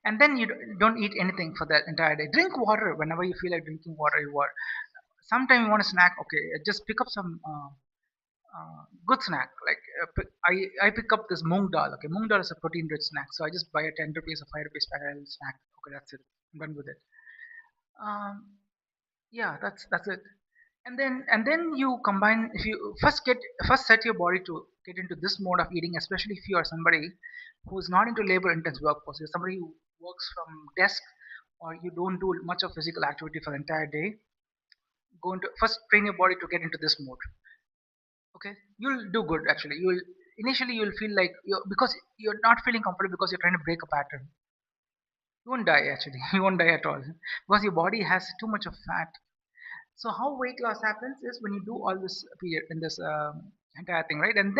And then you don't eat anything for that entire day. Drink water whenever you feel like drinking water. You are. Sometimes you want a snack. Okay, just pick up some good snack. Like I pick up this moong dal. Okay, moong dal is a protein rich snack. So I just buy a 10 rupees or 5 rupees packet and snack. Okay, that's it. I'm done with it. Um, yeah, that's it. And then you combine. If you first set your body to get into this mode of eating, especially if you are somebody who is not into labor intense workforce, you're somebody who works from desk, or you don't do much of physical activity for the entire day. Go into First train your body to get into this mode. Okay, you'll do good. Actually, you'll initially you'll feel like because you're not feeling comfortable because you're trying to break a pattern. You won't die actually. You won't die at all because your body has too much of fat. So how weight loss happens is when you do all this period in this entire thing, right? And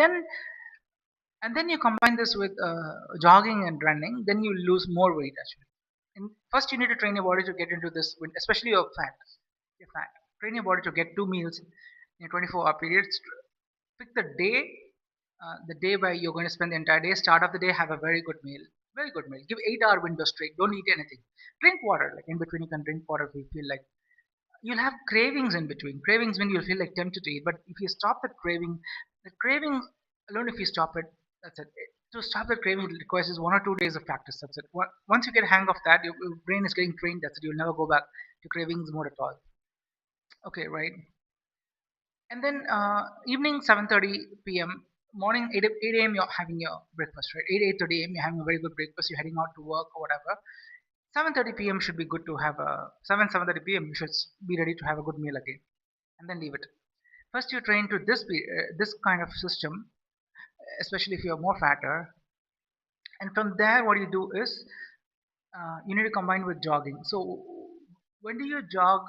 then you combine this with jogging and running, then you lose more weight actually. And first you need to train your body to get into this, especially your fat. Your fat. Train your body to get two meals in a 24-hour period. Pick the day where you're going to spend the entire day. Start of the day, have a very good meal. Very good meal. Give 8-hour window straight. Don't eat anything. Drink water. Like in between, you can drink water if you feel like. You'll have cravings in between. Cravings when you'll feel like tempted to eat. But if you stop that craving, the craving alone, if you stop it, that's it. To stop the craving, it requires just 1 or 2 days of practice. That's it. Once you get a hang of that, your brain is getting trained. That's it. You'll never go back to cravings mode at all. Okay, right. And then evening 7:30 p.m. Morning 8 a.m. you're having your breakfast, right? 8:30 a.m. you're having a very good breakfast. You're heading out to work or whatever. 7:30 p.m. should be good to have a 7:30 p.m. You should be ready to have a good meal again, and then leave it. First, you train to this kind of system, especially if you're more fatter, and from there, what you do is you need to combine with jogging. So, when do you jog?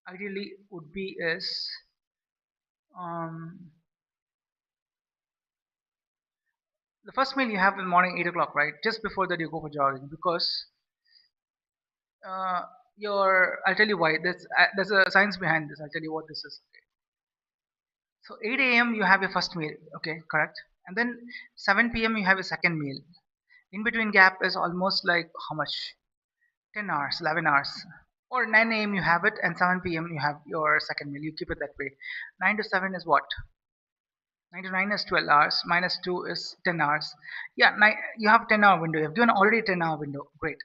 Ideally, would be is um, the first meal you have in the morning 8 o'clock, right? Just before that, you go for jogging because uh, I'll tell you why. There's a science behind this. I'll tell you what this is. So 8 a.m. you have your first meal, okay, correct, and then 7 p.m. you have your second meal. In between gap is almost like how much? 10 hours, 11 hours, or 9 a.m. you have it, and 7 p.m. you have your second meal. You keep it that way. 9 to 7 is what? 9 to 9 is 12 hours. Minus 2 is 10 hours. Yeah, you have 10-hour window. You have given already 10-hour window. Great.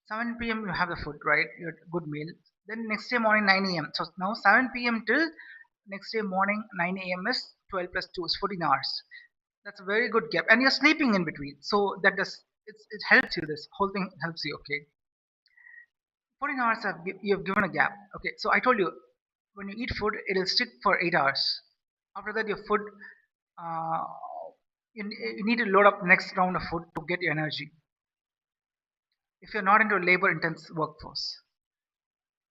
7 p.m. you have the food, right? Your good meal. Then next day morning 9 a.m. So now 7 p.m. till next day morning 9 a.m. is 12 plus 2 is 14 hours. That's a very good gap, and you're sleeping in between. So it helps you. This whole thing helps you. Okay, 14 hours you've given a gap. Okay, so I told you when you eat food, it'll stick for 8 hours. After that, your food uh, you need to load up next round of food to get your energy. If you're not into a labor intense workforce,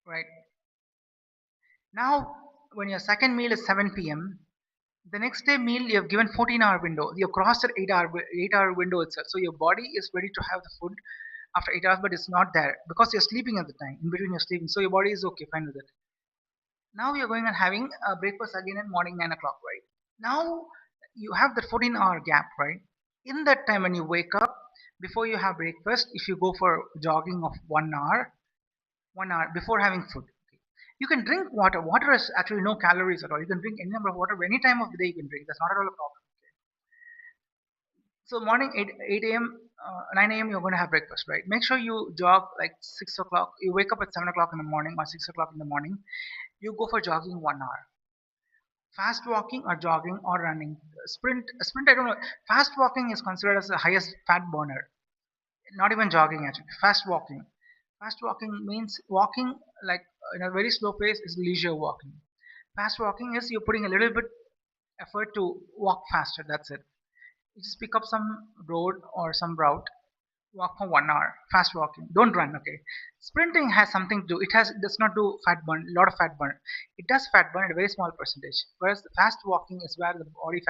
right? Now, when your second meal is 7 p.m., the next day meal you have given 14-hour window. You have crossed that 8-hour window itself. So your body is ready to have the food after 8 hours, but it's not there because you're sleeping at the time. In between you're sleeping, so your body is okay, fine with it. Now you're going and having a breakfast again at morning 9 o'clock, right? Now you have that 14-hour gap, right? In that time when you wake up, before you have breakfast, if you go for jogging of 1 hour, 1 hour before having food. Okay. You can drink water. Water is actually no calories at all. You can drink any number of water any time of the day. You can drink. That's not at all a problem. Okay. So morning 8 a.m. 9 a.m. you're going to have breakfast, right? Make sure you jog like 6 o'clock. You wake up at 7 o'clock in the morning or 6 o'clock in the morning. You go for jogging 1 hour. Fast walking or jogging or running. Sprint. I don't know. Fast walking is considered as the highest fat burner. Not even jogging actually. Fast walking. Fast walking means walking like in a very slow pace is leisure walking. Fast walking is you're putting a little bit effort to walk faster. That's it. You just pick up some road or some route, walk for 1 hour. Fast walking. Don't run. Okay. Sprinting has something to do. It does not do fat burn. A lot of fat burn. It does fat burn at a very small percentage. Whereas the fast walking is where the body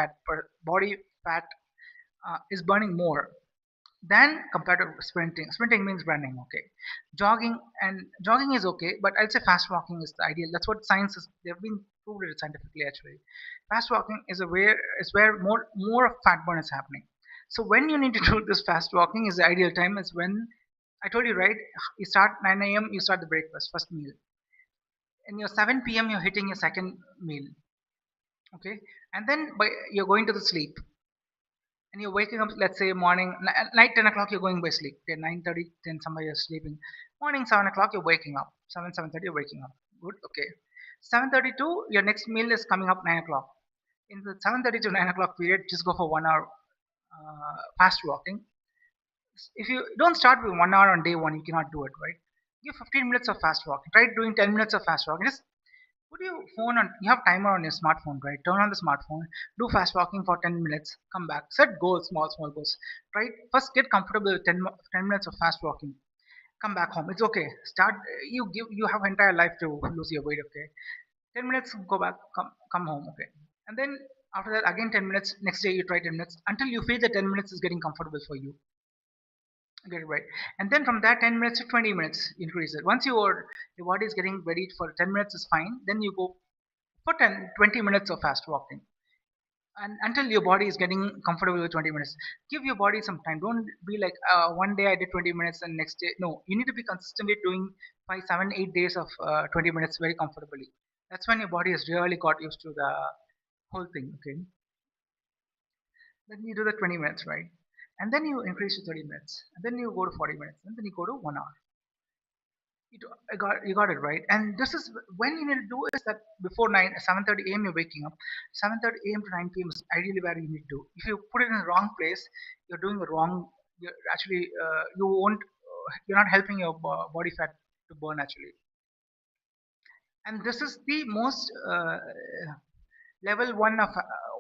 fat is burning more than compared to sprinting. Sprinting means running, okay. Jogging is okay, but I'd say fast walking is the ideal. That's what science is. They've been proved it scientifically actually. Fast walking is where more of fat burn is happening. So when you need to do this fast walking is the ideal time is when I told you right. You start 9 a.m. You start the breakfast first meal, and your 7 p.m. you're hitting your second meal, okay, and then by you're going to the sleep and you're waking up, let's say morning, night 10 o'clock, you're going by sleep. Okay, 9:30, 10, somebody you're sleeping. Morning 7 o'clock, you're waking up. 7:30, you're waking up. Good, okay. 7:32, your next meal is coming up 9 o'clock. In the 7:30 to 9 o'clock period, just go for 1 hour fast walking. If you don't start with 1 hour on day one, you cannot do it, right? Give 15 minutes of fast walking. Try doing 10 minutes of fast walking. Just put your phone on. You have timer on your smartphone, right? Turn on the smartphone. Do fast walking for 10 minutes. Come back. Set goals, small goals. Right? First, get comfortable with 10 minutes of fast walking. Come back home. It's okay. Start. You have entire life to lose your weight. Okay. 10 minutes. Go back. Come home. Okay. And then after that, again 10 minutes. Next day, you try 10 minutes until you feel that 10 minutes is getting comfortable for you. Get it right. And then from that 10 minutes to 20 minutes, increase it. Once your body is getting ready for 10 minutes is fine. Then you go for 10, 20 minutes of fast walking, and until your body is getting comfortable with 20 minutes. Give your body some time. Don't be like one day I did 20 minutes and next day. No, you need to be consistently doing 5, 7, 8 days of 20 minutes very comfortably. That's when your body has really got used to the whole thing. Okay, then you do the 20 minutes, right? And then you increase to 30 minutes, and then you go to 40 minutes, and then you go to 1 hour. You got it right. And this is when you need to do is that before 7:30 a.m. you're waking up. 7:30 a.m. to 9 p.m. is ideally where you need to do. If you put it in the wrong place, you're doing the wrong. You're actually you won't. You're not helping your body fat to burn actually. And this is the most level one of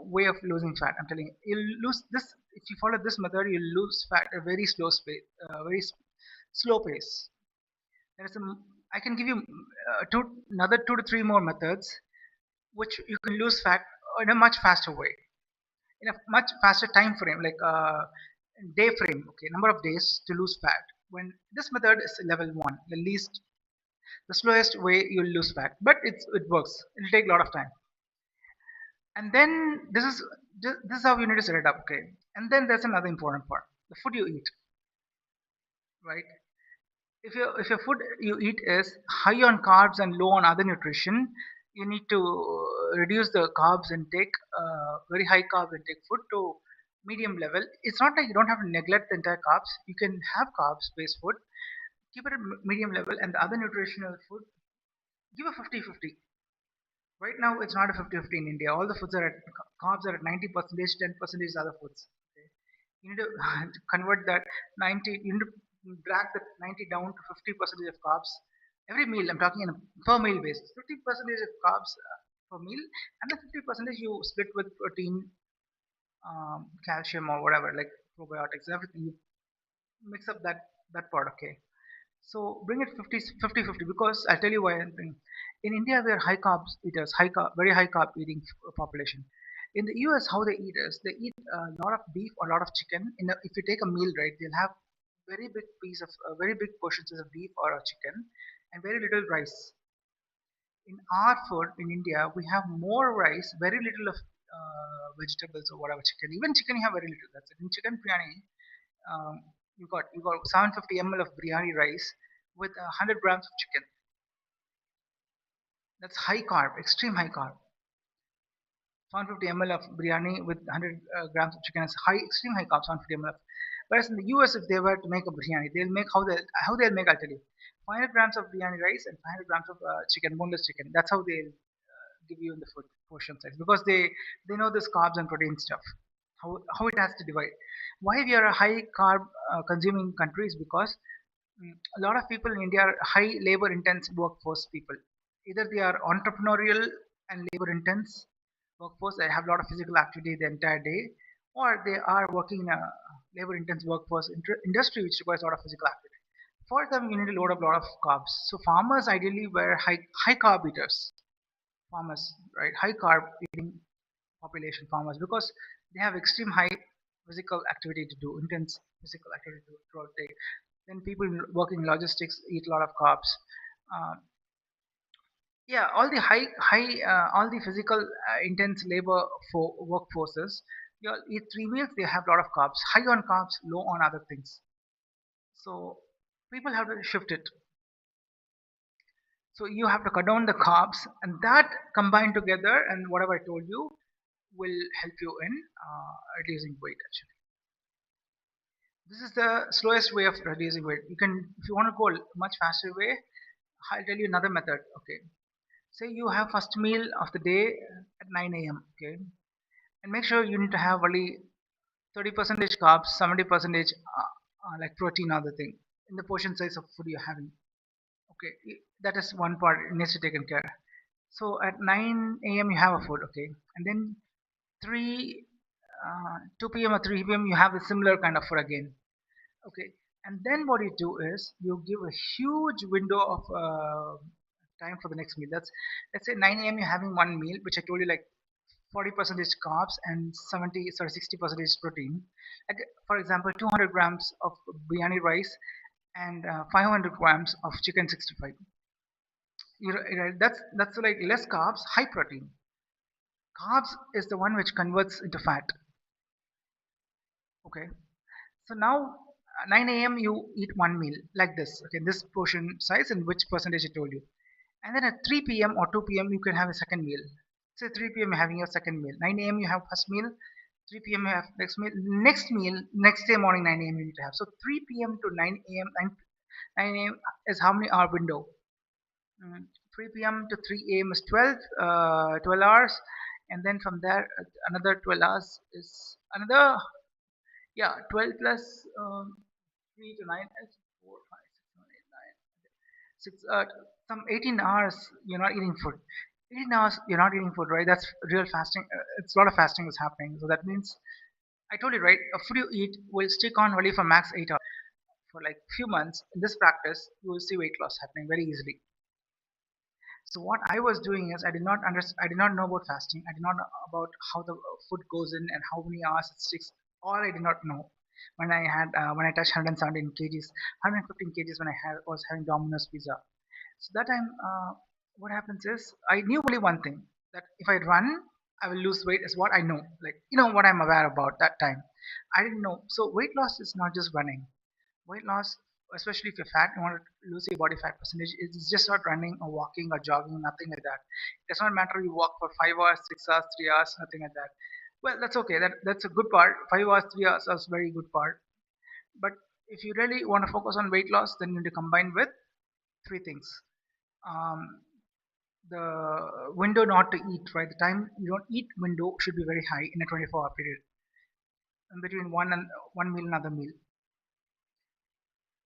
way of losing fat. I'm telling you, you'll lose this if you follow this method. You'll lose fat at a very slow pace, slow pace. There is some. I can give you another 2 to 3 more methods which you can lose fat in a much faster way, in a much faster time frame, like day frame. Okay, number of days to lose fat. When this method is level one, the least, the slowest way you'll lose fat, but it works. It'll take a lot of time. And then this is how you need to set it up. Okay, and then there's another important part: the food you eat, right? If your food you eat is high on carbs and low on other nutrition, you need to reduce the carbs intake, very high carb intake food to medium level. It's not like you don't have to neglect the entire carbs. You can have carbs based food, keep it at medium level, and the other nutritional food give a 50-50. Right now it's not a 50-50 in India. All the foods are at carbs are at 90%, 10% is other foods. Okay? You need to convert that 90. You need to drag that 90 down to 50% of carbs every meal. I'm talking on a per meal basis. 50% of carbs per meal, and the 50% you split with protein, calcium, or whatever, like probiotics, everything. You mix up that part. Okay. So bring it 50-50 because I'll tell you why. In India, we are high carbs eaters, very high carb eating population. In the US, how they eat is they eat a lot of beef or a lot of chicken. If you take a meal, right, they'll have very big portions of beef or a chicken, and very little rice. In our food in India, we have more rice, very little of vegetables or whatever chicken. Even chicken, you have very little. That's it. In chicken biryani, you got 750 ml of biryani rice with 100 grams of chicken. That's high carb, extreme high carb. 750 ml of biryani with 100 grams of chicken is high, extreme high carb. 750 ml. Whereas in the US, if they were to make a biryani, they'll make how they'll make. I'll tell you, 500 grams of biryani rice and 500 grams of chicken, boneless chicken. That's how they'll give you in the food portion size because they know this carbs and protein stuff. How it has to divide. Why we are a high carb consuming country is because a lot of people in India are high labor intense workforce people. Either they are entrepreneurial and labor intense workforce, they have a lot of physical activity the entire day, or they are working in a labor intense workforce industry which requires a lot of physical activity. For them, you need to load up a lot of carbs. So farmers ideally were high carb eaters. Farmers, right? High carb eating population farmers because they have extreme high physical activity to do, intense physical activity to do throughout the day. Then people working in logistics eat a lot of carbs. Uh, yeah, all the physical intense labor for workforces, you'll eat 3 meals, they have a lot of carbs, high on carbs, low on other things. So people have to shift it. So you have to cut down the carbs, and that combined together and whatever I told you will help you in reducing weight. Actually, this is the slowest way of reducing weight. You can, if you want to go much faster way, I'll tell you another method. Okay, say you have first meal of the day at 9 a.m. Okay, and make sure you need to have only 30 percentage carbs, 70 percentage like protein, other thing in the portion size of food you're having. Okay, that is one part it needs to take care. So at 9 a.m. you have a food, okay, and then 3, 2 p.m. or 3 p.m. you have a similar kind of food again, okay, and then what you do is you give a huge window of time for the next meal. That's, let's say 9 a.m. you're having one meal, which I told you, like 40 percentage carbs and 70, sorry, 60 percentage protein. Like, for example, 200 grams of biryani rice and 500 grams of chicken 65. That's like less carbs, high protein. Carbs is the one which converts into fat. Okay. So now 9 a.m. you eat one meal like this. Okay, this portion size and which percentage I told you. And then at 3 p.m. or 2 p.m. you can have a second meal. Say 3 p.m. you're having your second meal. 9 a.m. you have first meal. 3 p.m. you have next meal. Next meal, next day morning 9 a.m. you need to have. So 3 p.m. to 9 a.m. 9 a.m. is how many hour window? 3 p.m. to 3 a.m. is 12 hours, and then from there another 12 hours is another, yeah, 12 plus 3 to 9 is 4, 5, 6, 7, 8, 9, 6, some 18 hours you're not eating food. 18 hours you're not eating food, right? That's real fasting. It's a lot of fasting is happening. So that means, I told you, right? A food you eat will stick on only for max 8 hours. For like few months in this practice, you will see weight loss happening very easily. So what I was doing is I did not know about fasting. I did not know about how the food goes in and how many hours it sticks. All I did not know when I touched 117 kgs, 115 kgs when was having Domino's pizza. So that time, what happens is I knew only one thing, that if I run, I will lose weight is what I know. Like, what I'm aware about that time. I didn't know. So weight loss is not just running. Weight loss, especially if you're fat, you want to lose your body fat percentage, it's just not running or walking or jogging, nothing like that. It does not matter you walk for 5 hours, 6 hours, 3 hours, nothing like that. Well, that's okay. That's a good part. 5 hours, 3 hours is a very good part. But if you really want to focus on weight loss, then you need to combine with three things. Um, the window not to eat, right? The time you don't eat window should be very high in a 24-hour period, in between one meal and another meal.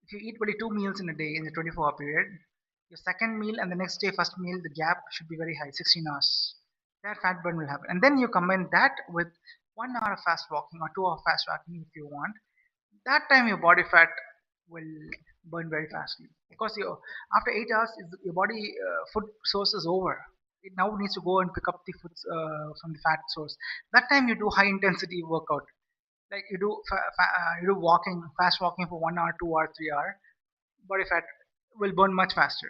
If you eat only 2 meals in a day in the 24-hour period, your second meal and the next day first meal, the gap should be very high, 16 hours. That fat burn will happen. And then you combine that with 1 hour of fast walking or 2 hour fast walking if you want. That time your body fat will burn very fastly. Because after 8 hours, your body food source is over. It now needs to go and pick up the food from the fat source. That time you do high intensity workout, like you do walking, fast walking for 1 hour, 2 hour, 3 hour, body fat will burn much faster.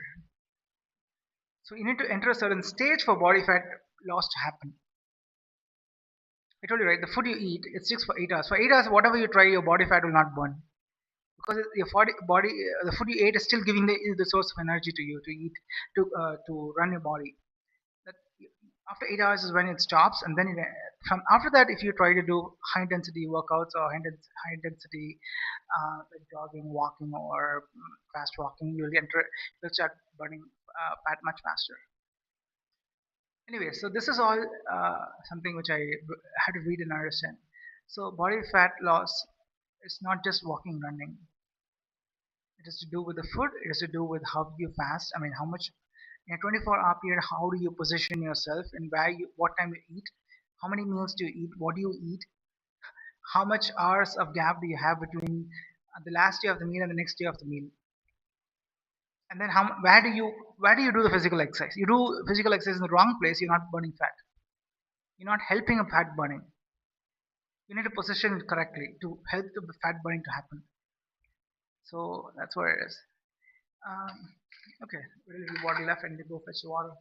So you need to enter a certain stage for body fat loss to happen. I told you, right? The food you eat, it sticks for 8 hours. For 8 hours, whatever you try, your body fat will not burn, because your body, the food you ate is still giving the source of energy to you to eat, to run your body. That after 8 hours is when it stops, and then from after that, if you try to do high intensity workouts or high intensity like jogging, walking, or fast walking, you'll start burning fat much faster. Anyway, so this is all something which I had to read and understand. So body fat loss is not just walking, running. It is to do with the food. It is to do with how you fast. I mean, how much in a 24-hour period, how do you position yourself and what time you eat, how many meals do you eat, what do you eat, how much hours of gap do you have between the last day of the meal and the next day of the meal, and then where do you do the physical exercise. You do physical exercise in the wrong place, you're not burning fat, you're not helping a fat burning. You need to position it correctly to help the fat burning to happen. So that's what it is. Um, okay, very little water left, and go fetch the water.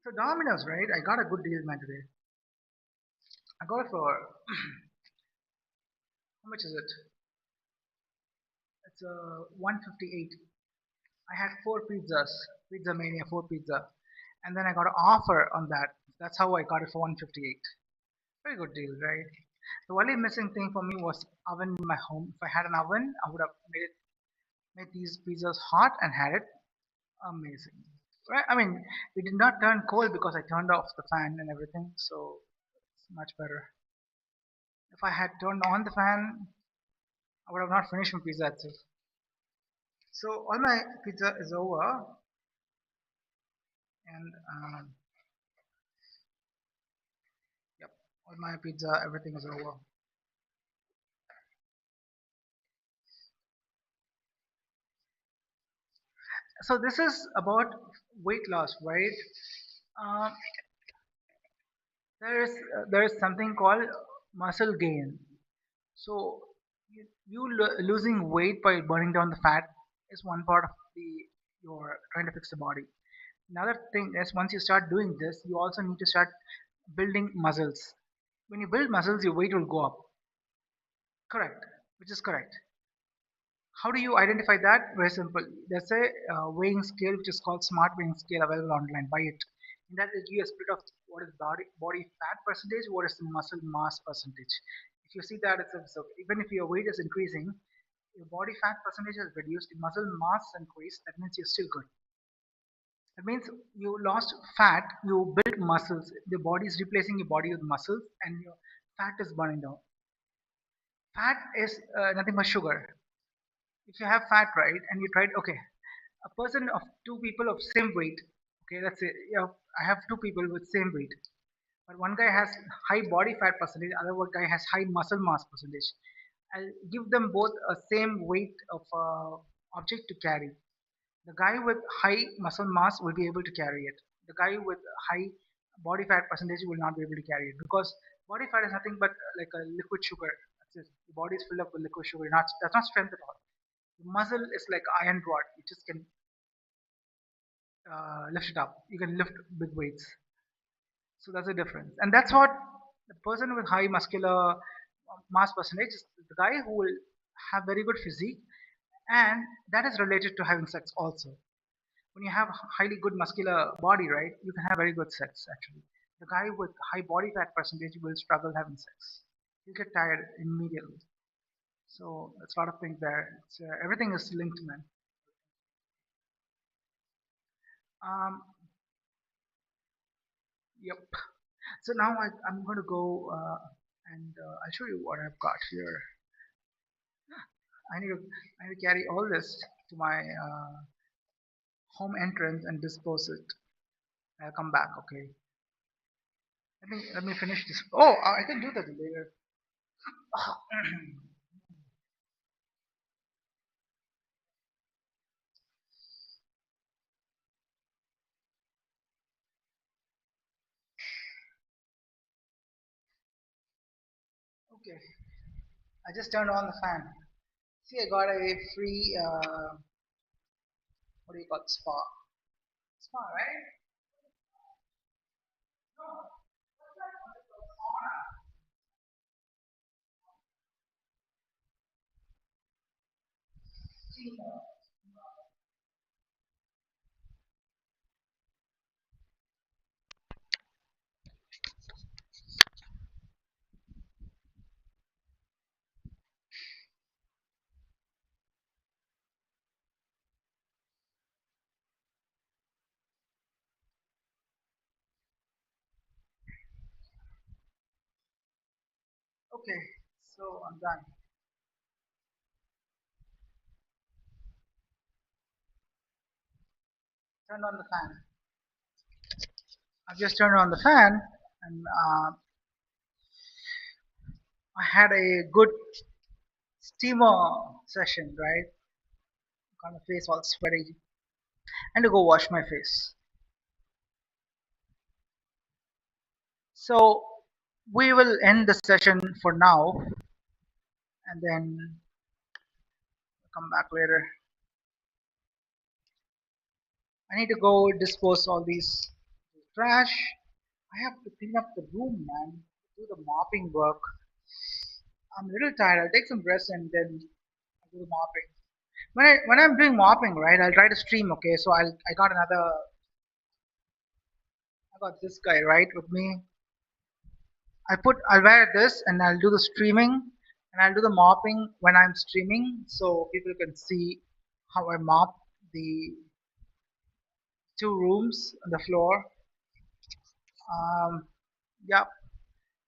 So Domino's, right? I got a good deal, man, today. I got it for how much is it? It's 158. I had four pizzas, Pizza Mania, four pizza, and then I got an offer on that. That's how I got it for 158. Very good deal, right? The only missing thing for me was oven in my home. If I had an oven, I would have made these pizzas hot and had it amazing. Right? I mean, it did not turn cold because I turned off the fan and everything, so it's much better. If I had turned on the fan, I would have not finished my pizza itself. So all my pizza is over, and yep, all my pizza, everything is over. So this is about weight loss, right? Uh, there is something called muscle gain. So losing weight by burning down the fat is one part of the you're trying to fix the body. Another thing is once you start doing this, you also need to start building muscles. When you build muscles, your weight will go up. Correct, which is correct. How do you identify that? Very simple. There's a weighing scale which is called Smart Weighing Scale available online. Buy it. In that, it gives you a split of what is body fat percentage, what is the muscle mass percentage. If you see that, so even if your weight is increasing, your body fat percentage is reduced, the muscle mass increased. That means you're still good. That means you lost fat, you built muscles. The body is replacing your body with muscles, and your fat is burning down. Fat is nothing but sugar. If you have fat, right, and you tried, okay, a person of two people of same weight, okay, let's say, I have two people with same weight, but one guy has high body fat percentage, other one guy has high muscle mass percentage. I'll give them both a same weight of object to carry. The guy with high muscle mass will be able to carry it. The guy with high body fat percentage will not be able to carry it, because body fat is nothing but like a liquid sugar. That's it. The body is filled up with liquid sugar. Not That's not strength at all. The muscle is like iron rod. You just can lift it up. You can lift big weights. So that's the difference. And that's what the person with high muscular mass percentage is the guy who will have very good physique, and that is related to having sex also. When you have highly good muscular body, right, you can have very good sex actually. The guy with high body fat percentage will struggle having sex. He'll get tired immediately. So that's a lot of things there. Everything is linked, man. Um, yep. So now I'm going to go and I'll show you what I've got here. I need to I need to carry all this to my home entrance and dispose it. I'll come back. Okay. Let me finish this. Oh, I can do that later. Okay. I just turned on the fan. See, I got a free what do you call it? Spa? Spa, right? Okay. So I'm done. Turned on the fan. I've just turned on the fan, and I had a good steamer session, right? Got my face all sweaty, and to go wash my face. So we will end the session for now, and then come back later. I need to go dispose all these trash. I have to clean up the room, man. Do the mopping work. I'm a little tired. I'll take some rest and then I'll do the mopping. When I'm doing mopping, right, I'll try to stream. Okay, so I got this guy right with me. I'll wear this and I'll do the streaming and I'll do the mopping when I'm streaming so people can see how I mop the two rooms on the floor. Um, yeah.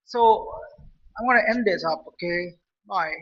So I'm gonna end this up. Okay. Bye.